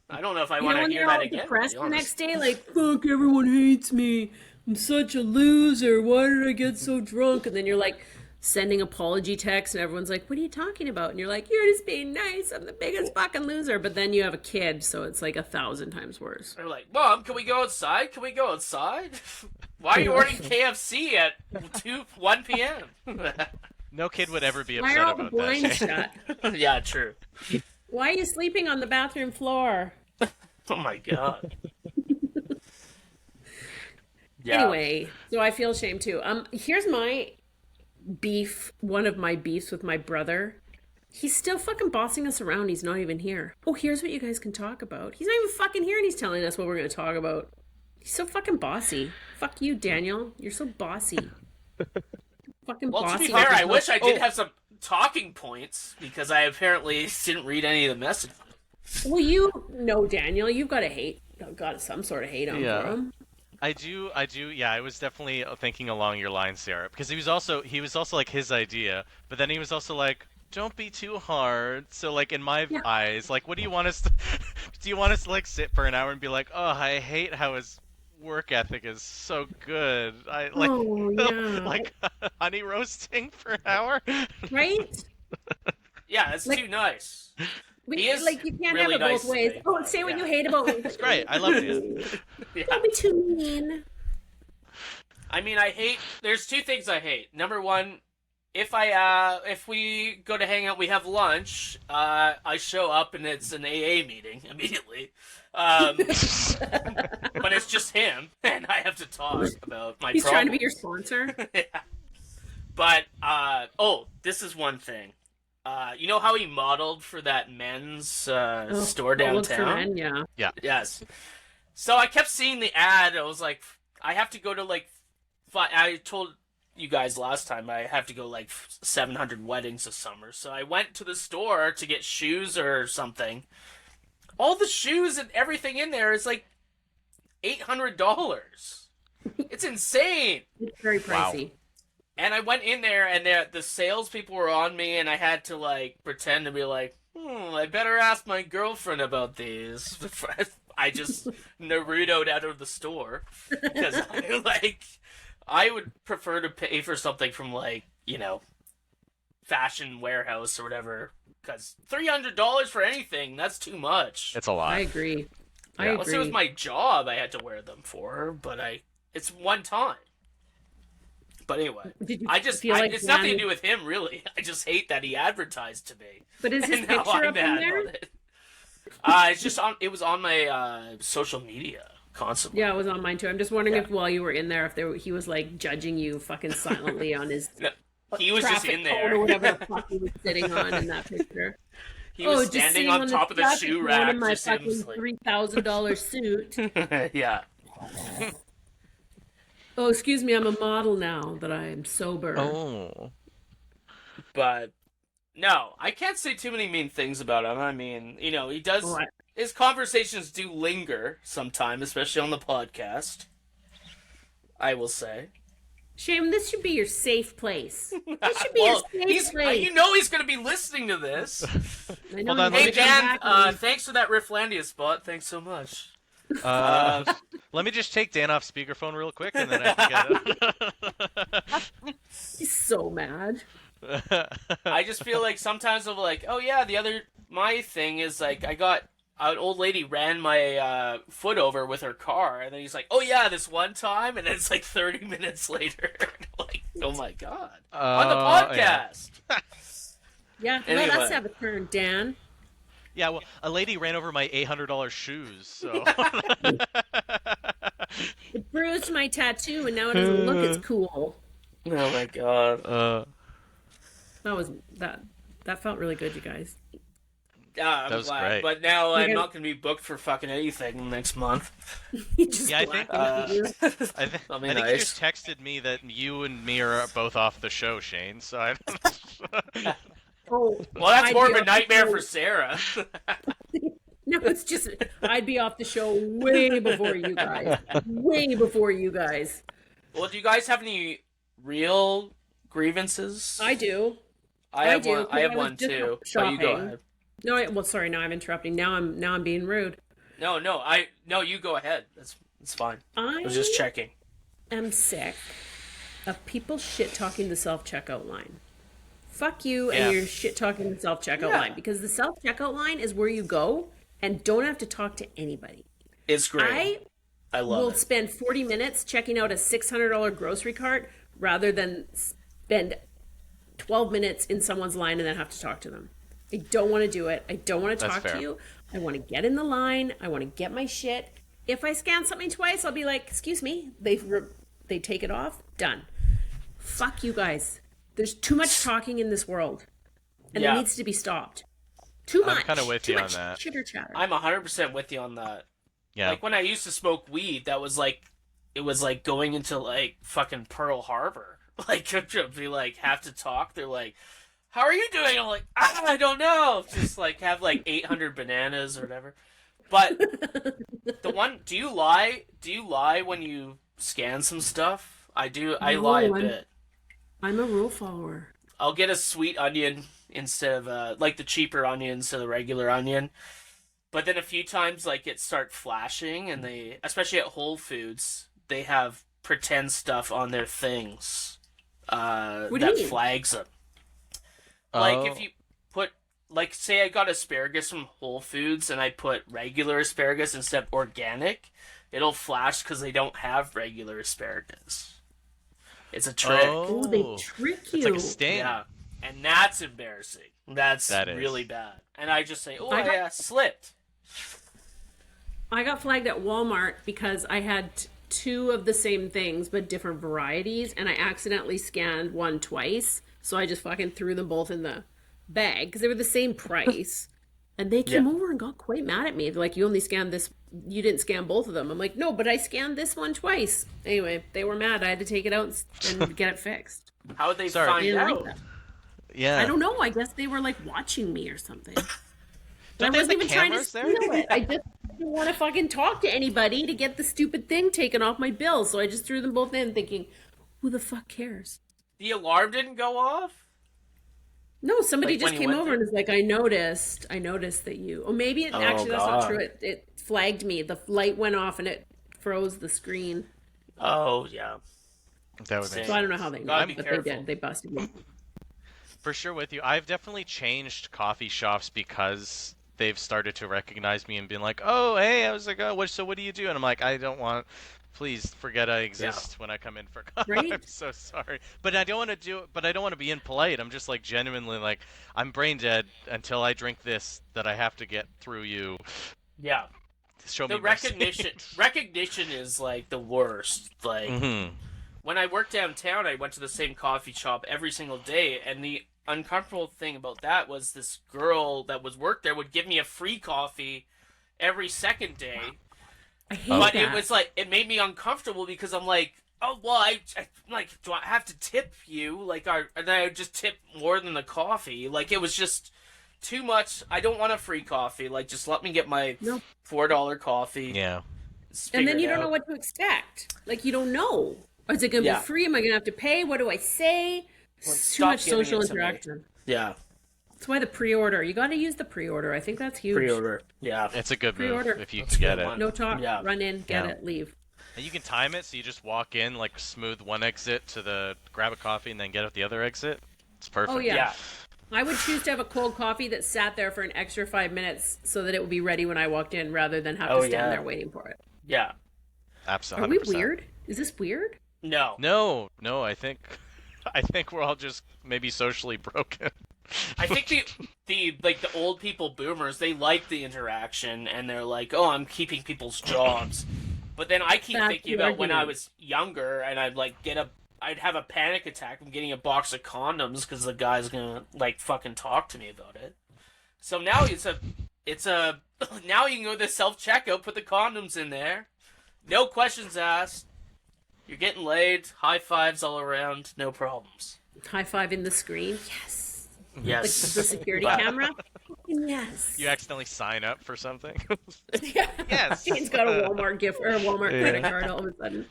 I don't know if I You want know to when hear you're that all again. depressed To be the next honest. day, like, fuck, everyone hates me. I'm such a loser. Why did I get so drunk? And then you're like sending apology texts, and everyone's like, what are you talking about? And you're like, you're just being nice. I'm the biggest fucking loser. But then you have a kid, so it's like 1,000 times worse. They're like, Mom, can we go outside? Can we go outside? Why are you ordering KFC at 1 p.m.? No kid would ever be Why upset are all the about blinds that. shut? Yeah, true. Why are you sleeping on the bathroom floor? Oh my god. Yeah. Anyway, so I feel ashamed too. Here's my beef, one of my beefs with my brother. He's still fucking bossing us around. He's not even here. Oh, here's what you guys can talk about. He's not even fucking here and he's telling us what we're going to talk about. He's so fucking bossy. Fuck you, Daniel. You're so bossy. Fucking Well, bossy. to be fair, I wish I did have some talking points because I apparently didn't read any of the messages. Well, you know, Daniel, you've got to hate, got some sort of hate on Yeah. for him. I do. Yeah, I was definitely thinking along your lines, Sarah, because he was also like his idea, but then he was also like, don't be too hard. So like in my eyes, like, what do you want us to? Do you want us to like sit for an hour and be like, oh, I hate how his work ethic is so good. I like Oh, yeah. like honey roasting for an hour. Right? Yeah, that's Like- too nice. We, He is like, you can't really have it both nice to ways. me, Oh, but say what yeah. you hate about me. It's great. I love it. Yeah. Don't be too mean. I mean, I hate. There's two things I hate. Number one, if we go to hang out, we have lunch. I show up and it's an AA meeting immediately. But it's just him, and I have to talk about my. He's problem. trying to be your sponsor. Yeah. But this is one thing. You know how he modeled for that men's store Looks for downtown? men, yeah. Yes. So I kept seeing the ad. I was like, I have to go to like. I told you guys last time I have to go like 700 weddings a summer. So I went to the store to get shoes or something. All the shoes and everything in there is like $800. It's insane. It's very pricey. And I went in there, and the salespeople were on me, and I had to like pretend to be like, I better ask my girlfriend about these. I just Naruto'd out of the store because I would prefer to pay for something from like Fashion Warehouse or whatever. Because $300 for anything, that's too much. It's a lot. I agree. I Yeah. Unless it was my job, I had to wear them for. But it's one time. But anyway, Did you it's feel nothing to do with him, really. I just hate that he advertised to me. But is his And now picture I'm up in mad there? about it. It's just it was on my social media constantly. Yeah, it was on mine too. I'm just wondering Yeah. if while you were in there, if he was like judging you fucking silently on his No, he was just traffic in code there. or whatever the fuck he was sitting on in that picture. He was just standing sitting on top of the traffic shoe cone rack. in my Just him, fucking like- $3,000 suit. Yeah. Oh, excuse me, I'm a model now that I am sober. Oh. But no, I can't say too many mean things about him. I mean, he does. Oh, His conversations do linger sometimes, especially on the podcast. I will say. Shame, this should be your safe place. This should be your safe place. you know he's going to be listening to this. I know Hold on, you Hey, wanna come Dan, back and- thanks for that Rifflandia spot. Thanks so much. Let me just take Dan off speakerphone real quick, and then I can get He's so mad. it. I just feel like sometimes I'm like, oh yeah, my thing is like, I got an old lady ran my foot over with her car, and then he's like, oh yeah, this one time, and then it's like 30 minutes later. Like, oh my god. On the Yeah. podcast. Yeah, Anyway. let us have a turn, Dan. Yeah, well, a lady ran over my $800 shoes, so. It bruised my tattoo, and now it doesn't look as cool. Oh my god. That felt really good, you guys. Yeah, I'm That was glad. great. But now I'm Okay. not going to be booked for fucking anything next month. You just Yeah, I think- blacked you. I That'll be think you nice. just texted me that you and me are both off the show, Shane, so I. Oh, Well, that's I'd more be of a off the nightmare show. for Sarah. No, it's just I'd be off the show way before you guys. Way before you guys. Well, do you guys have any real grievances? I do. I have do, one. 'cause I have I was one just too. Oh, you go shopping. ahead. No, well, sorry. Now I'm interrupting. Now I'm being rude. No, you go ahead. That's fine. I was just I checking. am sick of people shit talking the self checkout line. Fuck you and your shit talking the self checkout line, because the self checkout line is where you go and don't have to talk to anybody. It's great. I love Will it. spend 40 minutes checking out a $600 grocery cart rather than spend 12 minutes in someone's line and then have to talk to them. I don't want to do it. I don't want to That's talk fair. to you. I want to get in the line. I want to get my shit. If I scan something twice, I'll be like, excuse me. They take it off. Done. Fuck you guys. There's too much talking in this world. And it needs to be stopped. Too much. I'm kind of with Too you on much that. chitter chatter. I'm 100% with you on that. Yeah. Like when I used to smoke weed, that was like, it was like going into like fucking Pearl Harbor. Like to be like have to talk. They're like, "How are you doing?" I'm like, I don't know. Just like have like 800 bananas or whatever. But the one, do you lie? Do you lie when you scan some stuff? I do. I lie a bit. I'm a rule follower. I'll get a sweet onion instead of like the cheaper onion instead of the regular onion. But then a few times like it start flashing, and they, especially at Whole Foods, they have pretend stuff on their things What do that you mean? flags them. Like if you put, like say I got asparagus from Whole Foods and I put regular asparagus instead of organic, it'll flash because they don't have regular asparagus. It's a trick. Oh, they trick you. It's like a sting. Yeah, and that's embarrassing. That is really bad. And I just say, "Oh, I slipped." I got flagged at Walmart because I had two of the same things but different varieties, and I accidentally scanned one twice. So I just fucking threw them both in the bag because they were the same price. And they came over and got quite mad at me. They're like, "You only scanned this. You didn't scan both of them." I'm like, "No, but I scanned this one twice." Anyway, they were mad. I had to take it out and get it fixed. How would they find out? Yeah. I don't know. I guess they were like watching me or something. Don't I they have wasn't the even trying to cameras there? steal it. I just didn't want to fucking talk to anybody to get the stupid thing taken off my bill. So I just threw them both in thinking, who the fuck cares? The alarm didn't go off? No, somebody Like just when you came went over and was like, I noticed that you... Oh, maybe actually that's not true. It flagged me. The light went off and it froze the screen. Oh, yeah. That would make So I don't know how they know, Gotta be but careful. they did. They busted me. For sure with you. I've definitely changed coffee shops because they've started to recognize me and been like, "Oh, hey," I was like, "Oh, what do you do?" And I'm like, "I don't want, please forget I exist when I come in for coffee." Right? I'm so sorry. But I don't want to but I don't want to be impolite. I'm just like genuinely like, I'm brain dead until I drink this that I have to get through you. Yeah. Show The me mercy. recognition is like the worst. Like Mhm. when I worked downtown, I went to the same coffee shop every single day, and the uncomfortable thing about that was this girl that was worked there would give me a free coffee every second day. I hate But that. it was like, it made me uncomfortable because I'm like, oh, well, I like, do I have to tip you? Like, and I would just tip more than the coffee. Like, it was just too much. I don't want a free coffee. Like, just let me get my $4 coffee. Yeah. And then you don't know what to expect. Like, you don't know. Is it going to be free? Am I going to have to pay? What do I say? Too much social interaction. Yeah. That's why the pre-order. You got to use the pre-order. I think that's huge. Pre-order. Yeah. It's a good Pre-order. move if you That's can a get good it. one. No talk. Yeah. Run in, get Yeah. it, leave. And you can time it so you just walk in, like smooth one exit to grab a coffee and then get out the other exit. It's perfect. Oh, yeah. Yeah. I would choose to have a cold coffee that sat there for an extra 5 minutes so that it would be ready when I walked in rather than have to stand there waiting for it. Yeah. Absolutely. Are we weird? Is this weird? No. No, I think we're all just maybe socially broken. I think the old people boomers, they like the interaction and they're like, oh, I'm keeping people's jobs. But then I keep That's thinking the about when I argument. was younger and I'd have a panic attack from getting a box of condoms because the guy's gonna like fucking talk to me about it. So now it's a now you can go to the self checkout, put the condoms in there, no questions asked. You're getting laid, high fives all around, no problems. High five in the screen. Yes. Yes. Like the security But- camera. Yes. You accidentally sign up for something. Yeah. Yes. Shane's got a Walmart gift or a Walmart credit card all of a sudden.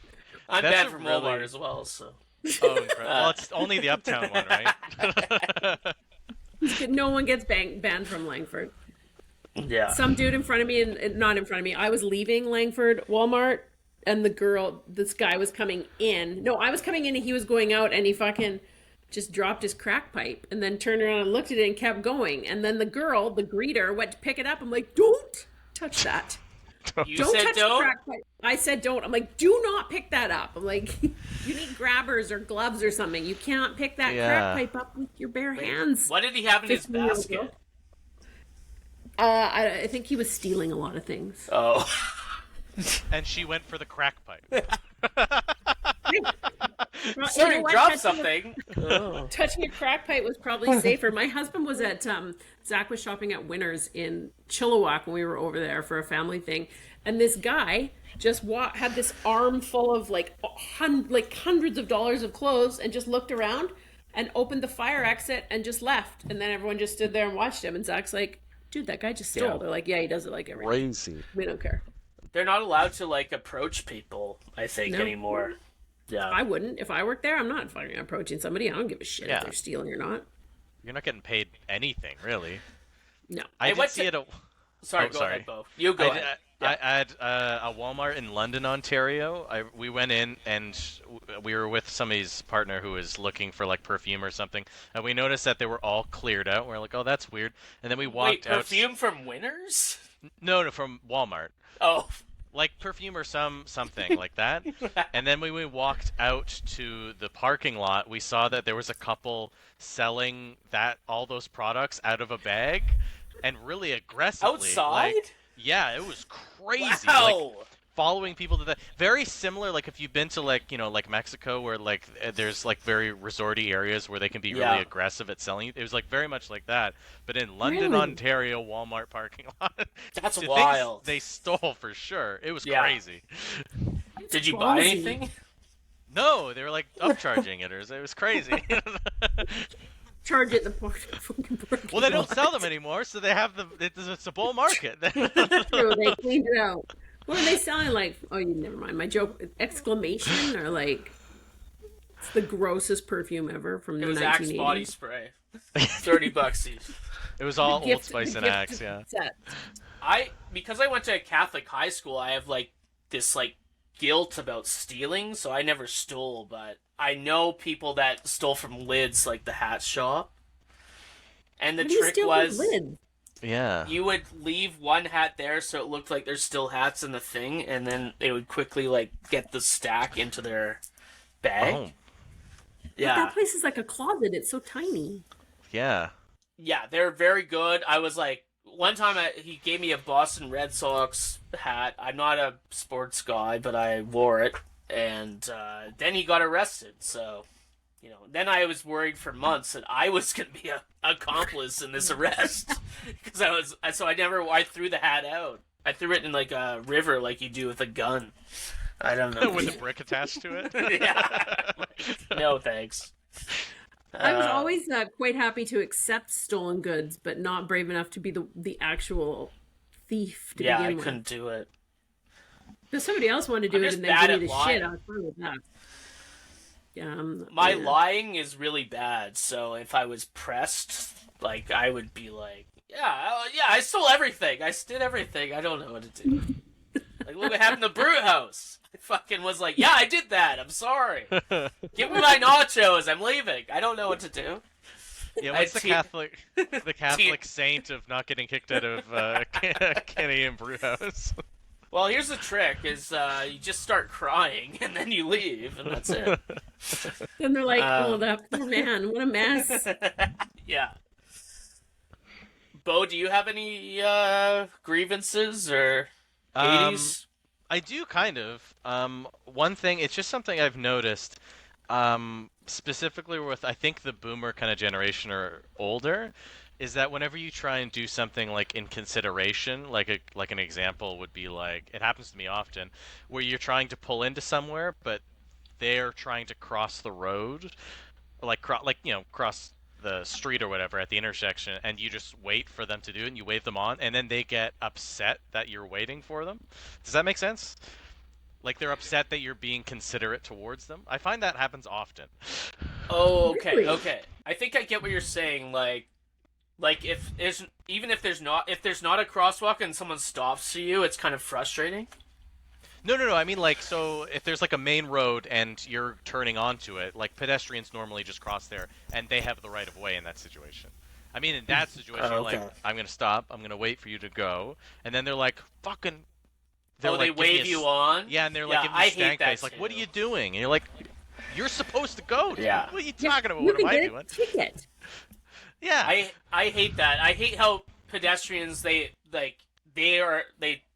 I'm That's banned a from really- Walmart as well, so Oh, incredible. Well, it's only the Uptown one, right? No one gets banned from Langford. Yeah. Some dude in front of me, and not in front of me. I was leaving Langford Walmart, and this guy was coming in. No, I was coming in, and he was going out, and he fucking just dropped his crack pipe, and then turned around and looked at it and kept going. And then the girl, the greeter, went to pick it up. I'm like, don't touch that. You Don't said touch don't? the crack pipe. I said don't. I'm like, do not pick that up. I'm like, you need grabbers or gloves or something. You cannot pick that Yeah. crack pipe up with your bare hands. What did he have in his 15 years basket? ago. I think he was stealing a lot of things. Oh. And she went for the crack pipe. Well, Sorry, you know what? drop Touching something. Touching a crack pipe was probably safer. My husband was at Zach was shopping at Winners in Chilliwack when we were over there for a family thing, and this guy just had this arm full of like hundreds of dollars of clothes, and just looked around and opened the fire exit and just left, and then everyone just stood there and watched him. And Zach's like, "Dude, that guy just stole." Yeah. They're like, "Yeah, he does it like every day. Crazy. We don't care." They're not allowed to like approach people, I think, No. anymore. Yeah. I wouldn't if I worked there. I'm not fucking approaching somebody. I don't give a shit Yeah. if they're stealing or not. You're not getting paid anything, really. No. I did went see to- it at... Sorry, Oh, go sorry. ahead, Bo. You go ahead. I had a Walmart in London, Ontario. We went in and we were with somebody's partner who was looking for like perfume or something, and we noticed that they were all cleared out. We're like, "Oh, that's weird." And then we walked Wait, out. perfume from Winners? No, from Walmart. Oh. Like perfume or something like that. And then when we walked out to the parking lot, we saw that there was a couple selling all those products out of a bag, and really aggressively. Outside? Like, yeah, it was crazy. Wow. Like, following people to that. Very similar, like if you've been to like like Mexico, where like there's like very resorty areas where they can be Yeah. really aggressive at selling. It was like very much like that, but in London, Really? Ontario, Walmart parking lot. That's the things wild. they stole for sure. It was Yeah. crazy. Did you buy ballsy. anything? No, they were like upcharging it, or it was crazy. Charge it in the fucking parking Well, they don't lot. sell them anymore, so they have it's a bull market. True, they cleaned it out. What are they selling? Like, oh, you never mind. My joke, exclamation, or like, it's the grossest perfume ever from It the was Axe 1980s. body spray. $30 each. It was all Old Gift- Spice the and gift Axe, yeah. set. Because I went to a Catholic high school, I have like this like guilt about stealing, so I never stole, but I know people that stole from Lids, like the hat shop. And the How do you trick steal was from lids? Yeah. you would leave one hat there so it looked like there's still hats in the thing, and then they would quickly like get the stack into their bag. Oh, Yeah. That place is like a closet. It's so tiny. yeah. Yeah, they're very good. I was like, one time he gave me a Boston Red Sox hat. I'm not a sports guy, but I wore it. And then he got arrested. So, then I was worried for months that I was going to be an accomplice in this arrest. Because I threw the hat out. I threw it in like a river like you do with a gun. I don't know. With a brick attached to it. Yeah. No, thanks. I was always quite happy to accept stolen goods, but not brave enough to be the actual thief to Yeah, I begin with. couldn't do it. If somebody else wanted to I'm do it just and bad then give me at the lying. shit, I was fine with that. Yeah, My yeah. lying is really bad, so if I was pressed, like, I would be like, I stole everything. I did everything. I don't know what to do. Like, look what happened to Brewhouse. I fucking was like, yeah, I did that. I'm sorry. Give me my nachos. I'm leaving. I don't know what to do. Yeah, what's the I- Catholic saint of not getting kicked out of Canadian Brewhouse? Well, here's the trick, is you just start crying, and then you leave, and that's it. Then they're like, oh, that poor man, what a mess. Yeah. Bo, do you have any grievances or Hades? I do kind of. One thing, it's just something I've noticed, specifically with I think the boomer kind of generation or older, is that whenever you try and do something like in consideration, like an example would be like, it happens to me often, where you're trying to pull into somewhere, but they're trying to cross the road, cross the street or whatever at the intersection, and you just wait for them to do it, and you wave them on, and then they get upset that you're waiting for them. Does that make sense? Like they're upset that you're being considerate towards them. I find that happens often. Oh, okay, Really? okay. I think I get what you're saying. Like if there's even if there's not a crosswalk and someone stops to you, it's kind of frustrating. No. I mean, like, so if there's like a main road and you're turning onto it, like pedestrians normally just cross there, and they have the right of way in that situation. I mean, in that situation, you're okay. like, I'm gonna stop. I'm gonna wait for you to go, and then they're like, fucking. They're They like, giving wave you you on. Yeah, and they're like, Yeah, giving you I hate stank that face. Like, what are too. you doing? And you're like, you're supposed to go. Dude. Yeah. What are you talking about? You What can am I get doing? a ticket. Yeah. I hate that. I hate how pedestrians they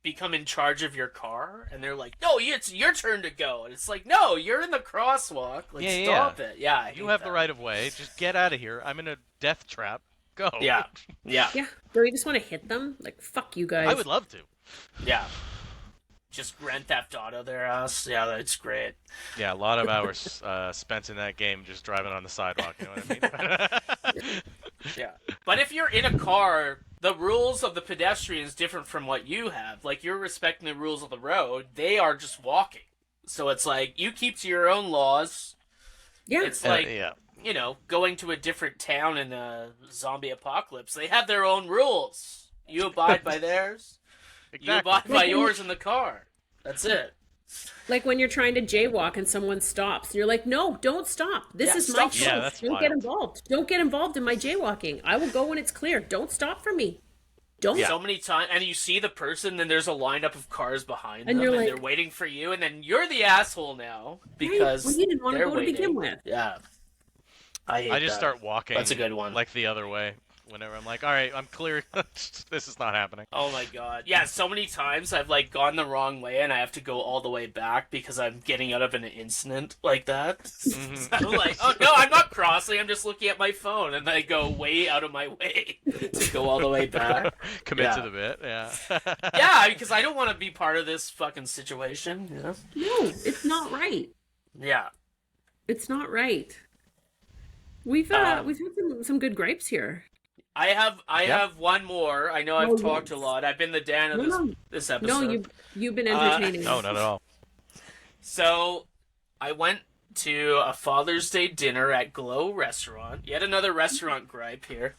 become in charge of your car and they're like, no, it's your turn to go, and it's like, no, you're in the crosswalk. Like, stop it. Yeah, I You hate have that. the right of way. Just get out of here. I'm in a death trap. Go. Yeah, Yeah. Do we just want to hit them? Like, fuck you guys. I would love to. yeah. Just Grand Theft Auto their ass. Yeah, that's great. Yeah, a lot of hours spent in that game just driving on the sidewalk. You know what I mean? Yeah. But if you're in a car, the rules of the pedestrian is different from what you have. Like, you're respecting the rules of the road. They are just walking. So it's like, you keep to your own laws. Yeah. It's like, yeah. you know, going to a different town in a zombie apocalypse. They have their own rules. You abide by theirs. Exactly. You abide by yours in the car. That's it. Like when you're trying to jaywalk and someone stops, and you're like, no, don't stop. This Yeah, is my stop. choice. Yeah, that's Don't get wild. involved. Don't get involved in my jaywalking. I will go when it's clear. Don't stop for me. Don't. So many times, and you see the person, then there's a lineup of cars behind And them, you're and like- they're waiting for you, and then you're the asshole now because Well, you didn't want to they're go to waiting. begin with. Yeah, I hate I just that. start walking. That's a good one. Like the other way. Whenever I'm like, all right, I'm clear. This is not happening. Oh my god. Yeah, so many times I've like gone the wrong way and I have to go all the way back because I'm getting out of an incident like that. Mm-hmm. I'm like, oh no, I'm not crossing, I'm just looking at my phone, and then I go way out of my way to go all the way back. Commit Yeah. to the bit. Yeah. Yeah, because I don't want to be part of this fucking situation, you know? No, it's not right. Yeah. It's not right. We've had some good gripes here. I have one more. I know I've Oh, talked yes. a lot. I've been the Dan of No. this episode. No, you've been entertaining. No, not at all. So, I went to a Father's Day dinner at Glow Restaurant. Yet another restaurant gripe here.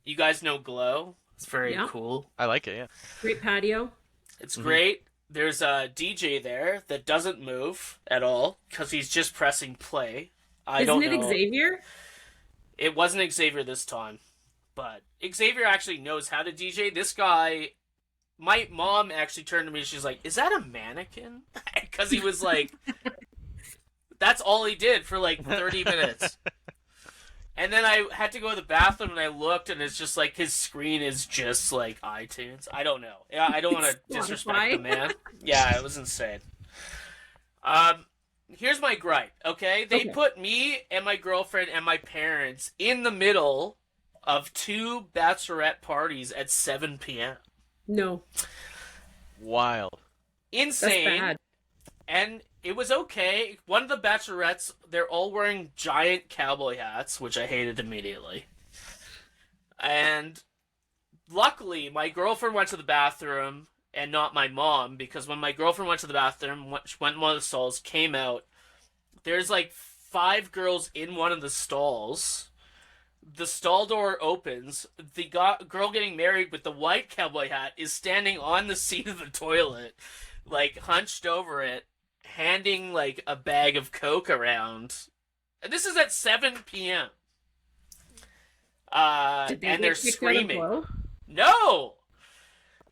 You guys know Glow? It's very Yeah. cool. I like it. Yeah. Great patio. It's great. There's a DJ there that doesn't move at all because he's just pressing play. I Isn't don't it know. Xavier? It wasn't Xavier this time, but Xavier actually knows how to DJ. This guy, my mom actually turned to me. She's like, "Is that a mannequin?" Because he was like, that's all he did for like 30 minutes. And then I had to go to the bathroom and I looked and it's just like his screen is just like iTunes. I don't know. Yeah, I don't want to disrespect the man. Yeah, it was insane. Here's my gripe, okay? They put me and my girlfriend and my parents in the middle of two bachelorette parties at 7 p.m. No, Wild. that's Insane. bad. And it was okay. One of the bachelorettes, they're all wearing giant cowboy hats, which I hated immediately. And luckily, my girlfriend went to the bathroom, and not my mom, because when my girlfriend went to the bathroom, went in one of the stalls, came out, there's like 5 girls in one of the stalls. The stall door opens. The girl getting married with the white cowboy hat is standing on the seat of the toilet, like hunched over it, handing like a bag of Coke around. And this is at 7 p.m. Did they And get they're kicked out of screaming. Glow? No!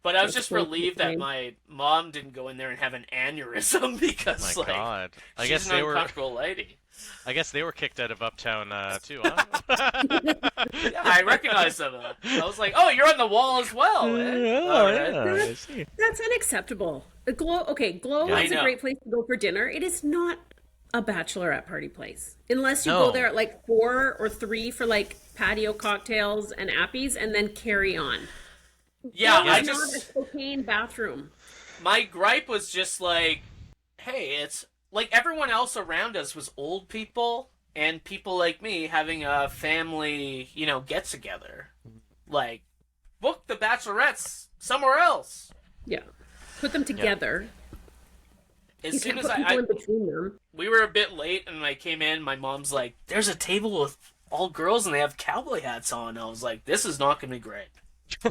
But I was That's just so relieved that funny. my mom didn't go in there and have an aneurysm because, My like, God. I she's guess an they were. uncomfortable lady. I guess they were kicked out of Uptown too, huh? Yeah, I recognized them. I was like, oh, you're on the wall as well. Eh? All right. I see. That's unacceptable. Glow Yeah, I is a know. great place to go for dinner. It is not a bachelorette party place. Unless you No. go there at like 4 or 3 for like patio cocktails and appies and then carry on. Yeah, Glow I is not just... a cocaine bathroom. My gripe was just like, hey, it's... Like, everyone else around us was old people and people like me having a family, you know, get-together. Like, book the bachelorettes somewhere else. Yeah. Put them together. as You soon can't as put people in between them. we were a bit late and I came in, my mom's like, "There's a table with all girls and they have cowboy hats on." I was like, "This is not gonna be great.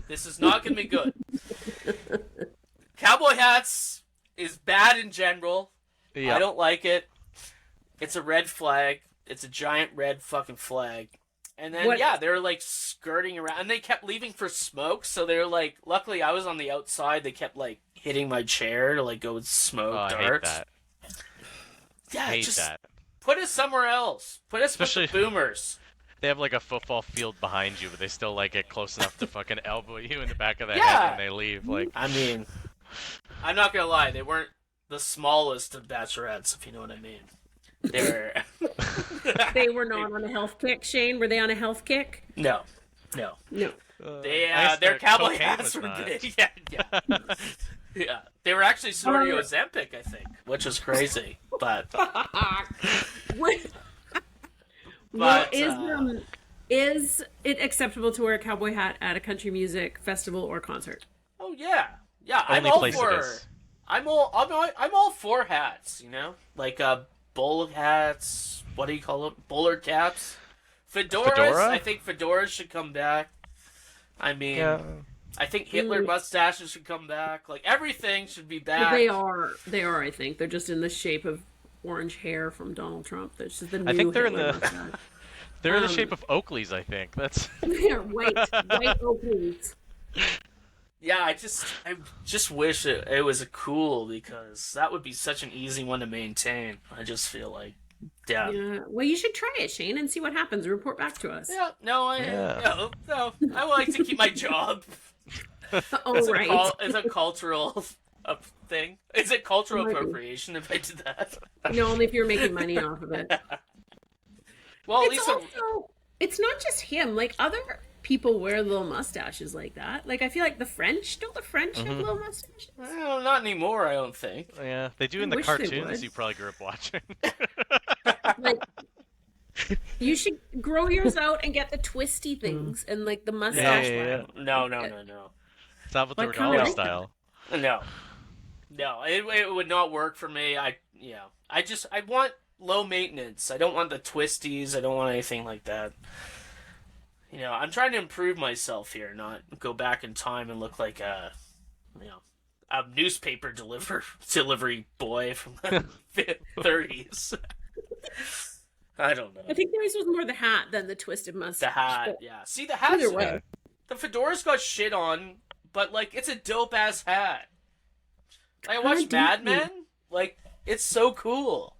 This is not gonna be good." Cowboy hats is bad in general. Yeah. I don't like it. It's a red flag. It's a giant red fucking flag. And then, they were, like, skirting around. And they kept leaving for smoke, so they were, like... Luckily, I was on the outside. They kept, like, hitting my chair to, like, go with smoke darts. I hate that. Yeah, hate just that. put us somewhere else. Put us with the boomers. They have, like, a football field behind you, but they still, like, get close enough to fucking elbow you in the back of the head when they leave. Like, I mean, I'm not gonna lie. They weren't the smallest of bachelorettes, if you know what I mean. They were... They were not on a health kick, Shane. Were they on a health kick? No. Their cowboy hats were big. Yeah. They were actually snorting Ozempic, I think, which was crazy. But is it acceptable to wear a cowboy hat at a country music festival or concert? Oh yeah. I'm Only all place for. it is. I'm all for hats. You know, like bowler hats. What do you call them? Bowler caps. Fedoras. Fedora? I think fedoras should come back. I mean, I think Hitler mustaches should come back. Like everything should be back. They are. I think they're just in the shape of orange hair from Donald Trump. That's just the new. I think they're Hitler in the they're in the shape of Oakleys. I think that's. They're white Oakleys. Yeah, I just wish it was a cool, because that would be such an easy one to maintain. I just feel like, yeah. Well, you should try it, Shane, and see what happens. Report back to us. Yeah, no, I would like to keep my job. It's a cultural thing. Is it cultural appropriation if I did that? No, only if you're making money off of it. Well, it's not just him. Like, other people wear little mustaches like that. Like, I feel like don't the French have little mustaches? Well, not anymore, I don't think. Yeah, they do in the cartoons you probably grew up watching. Like, you should grow yours out and get the twisty things and, like, the mustache. Yeah. No. Salvatore Dali style. No, it would not work for me. I want low maintenance. I don't want the twisties. I don't want anything like that. You know, I'm trying to improve myself here, not go back in time and look like a newspaper delivery boy from the 30s. I don't know. I think theirs was more the hat than the twisted mustache. The hat, yeah. See, the hat's... Either way. The fedora's got shit on, but, like, it's a dope-ass hat. I watch Mad Men. Like, it's so cool.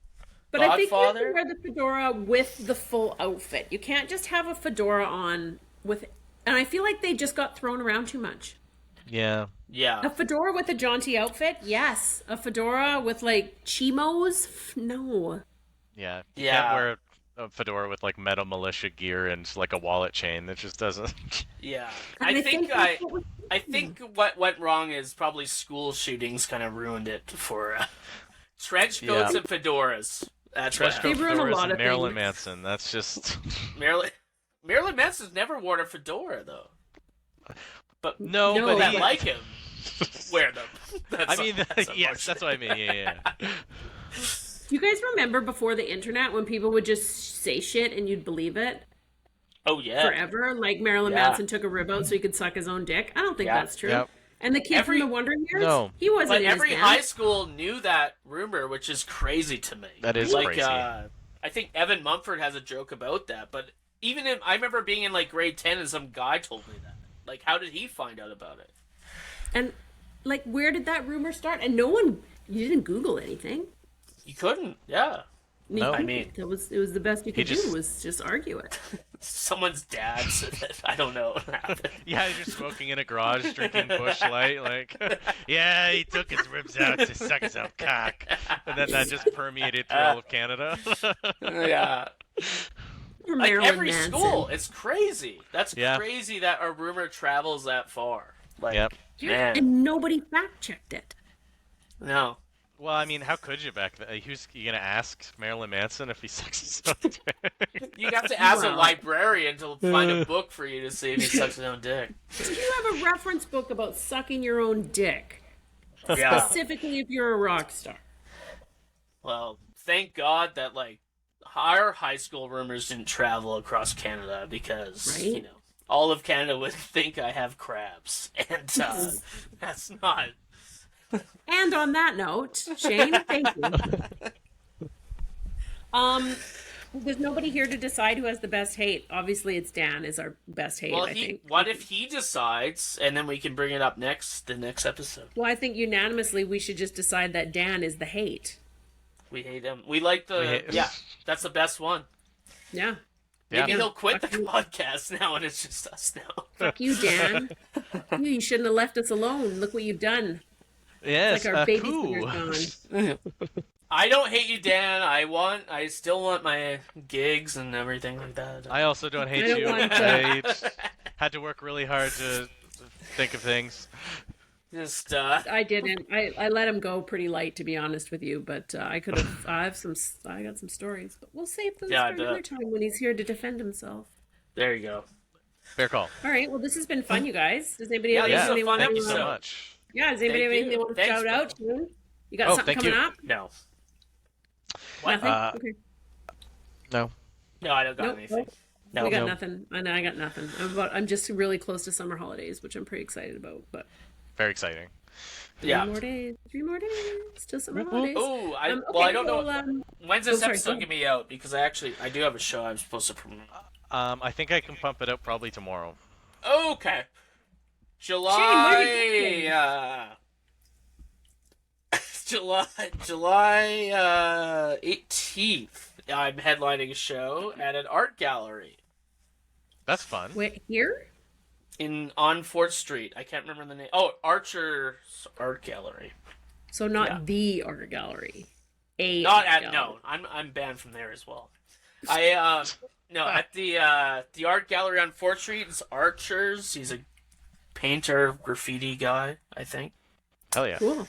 But Godfather? I think you have to wear the fedora with the full outfit. You can't just have a fedora on with... And I feel like they just got thrown around too much. Yeah. Yeah. A fedora with a jaunty outfit? Yes. A fedora with, like, chimos? No. Yeah. You can't wear a fedora with, like, metal militia gear and, like, a wallet chain. That just doesn't... Yeah. And I think what went wrong is probably school shootings kind of ruined it for trench coats and fedoras. That's trench what coat They ruin a fedoras lot and of Marilyn things. Manson. That's just... Marilyn Manson's never worn a fedora, though. But no, people but that like him wear them. Yes, that's what I mean. Yeah. Do you guys remember before the internet when people would just say shit and you'd believe it? Oh, yeah. Forever? Like Marilyn Manson took a rib out so he could suck his own dick? I don't think that's true. Yep. And the kid from the Wonder Years? No. He wasn't But in every his band. high school knew that rumor, which is crazy to me. That is crazy. I think Evan Mumford has a joke about that, but I remember being in, like, grade 10 and some guy told me that. Like, how did he find out about it? And, like, where did that rumor start? And you didn't Google anything. You couldn't, yeah. No. I mean, it was the best you could do was just argue it. Someone's dad said that. I don't know what happened. Yeah, you're just smoking in a garage, drinking Busch Light, like, yeah, he took his ribs out to suck his own cock. And then that just permeated through all of Canada. Yeah. Like every Manson. school, it's crazy. That's crazy that a rumor travels that far. Like, man. And nobody fact-checked it. No. Well, I mean, how could you back then? Who's you gonna ask Marilyn Manson if he sucks his own dick? You'd have to ask a librarian to find a book for you to see if he sucks his own dick. Do you have a reference book about sucking your own dick? Yeah. Specifically if you're a rock star. Well, thank God that like our high school rumors didn't travel across Canada because Right? you know all of Canada would think I have crabs, and that's not. And on that note, Shane, thank you. There's nobody here to decide who has the best hate. Obviously, it's Dan is our best hate. Well, I think. what if he decides, and then we can bring it up the next episode. Well, I think unanimously we should just decide that Dan is the hate. We hate him. We like yeah. That's the best one. Yeah. Maybe Yeah. he'll quit the podcast now, and it's just us now. Fuck you, Dan. You shouldn't have left us alone. Look what you've done. Yes, Like our poo. babysitter's gone. I don't hate you, Dan. I still want my gigs and everything like that. I also don't hate I don't you. want I had to work really hard to think of things. Just I didn't. I let him go pretty light, to be honest with you. But I could have. I got some stories, but we'll save those Yeah, I for another bet. time when he's here to defend himself. there you go. Fair call. All right. Well, this has been fun, you guys. Does anybody Yeah, have this is anything a they fun want Thank you to? so episode. much. Yeah. Does anybody have Thank anything they you. want to Thanks, shout out? Bill. Soon? You got Oh, something thank coming you. up? No, Nothing. Okay. No. no, I don't got Nope. anything. Nope. No, We got no. nothing. I got nothing. I'm just really close to summer holidays, which I'm pretty excited about. But Very exciting. yeah. 3 more days till summer holidays. Oh, Okay, well, I don't know. well, When's this sorry, episode go gonna be out? Because I do have a show I'm supposed to promote. I think I can pump it up probably tomorrow. Okay. Shane, what are you doing? July 18th. I'm headlining a show at an art gallery That's fun. wait, here? on 4th Street. I can't remember the name. Oh, Archer's Art Gallery. So not Yeah. the art gallery. A Not art at gallery. no. I'm banned from there as well. I no at the art gallery on 4th Street. It's Archer's. He's a painter, graffiti guy. I think. Hell yeah. Cool.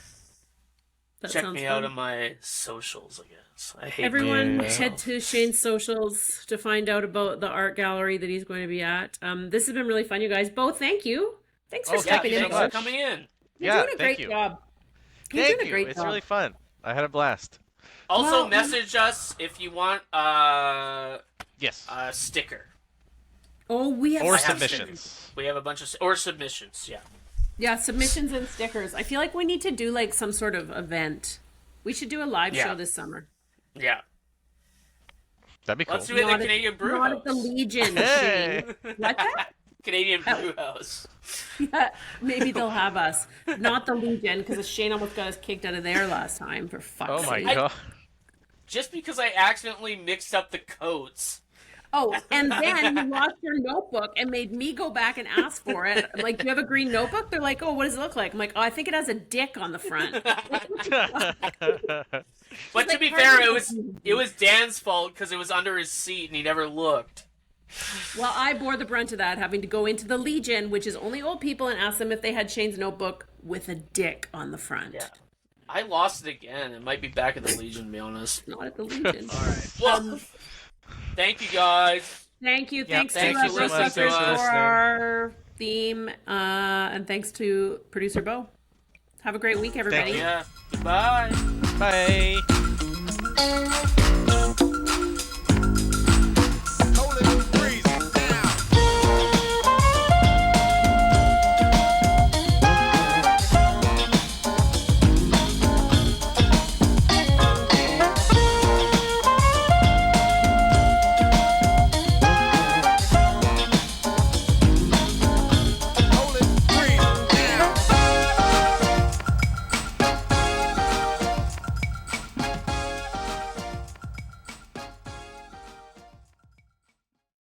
That Check sounds me fun. out on my socials, I guess. I hate Everyone Yeah. head to Shane's socials to find out about the art gallery that he's going to be at. This has been really fun, you guys. Bo, thank you. Thanks for Oh, Yeah, stepping in. thanks so for much. coming in. You're Yeah, doing a thank great you. job. You're Thank doing a you. great It's job. really fun. I had a blast. Also, Well, message us if you want Yes. a sticker. Oh, we have Or I have submissions. We have a bunch of or submissions. Yeah. Yeah, submissions and stickers. I feel like we need to do like some sort of event. We should do a live Yeah. show this summer. Yeah. That'd be cool. Let's do it at Not the at- Canadian Not Brewhouse. at the Legion. Hey! Shane. What that? Canadian Brewhouse. Maybe they'll have us. Not the Legion, because Shane almost got us kicked out of there last time, for fuck's Oh my sake. god. Just because I accidentally mixed up the coats. Oh, and then you lost your notebook and made me go back and ask for it. I'm like, do you have a green notebook? They're like, oh, what does it look like? I'm like, oh, I think it has a dick on the front. But to like be part fair, of it was Dan's fault because it was under his seat and he never looked. Well, I bore the brunt of that, having to go into the Legion, which is only old people, and ask them if they had Shane's notebook with a dick on the front. Yeah. I lost it again. It might be back at the Legion, to be honest. Not at the Legion. All right. Well, thank you guys. Thank you. Yep, Thanks thank to you so Bro much Suckers for for listening. our theme, and thanks to producer Bo. Have a great week, everybody. you. Yeah. Goodbye. Bye.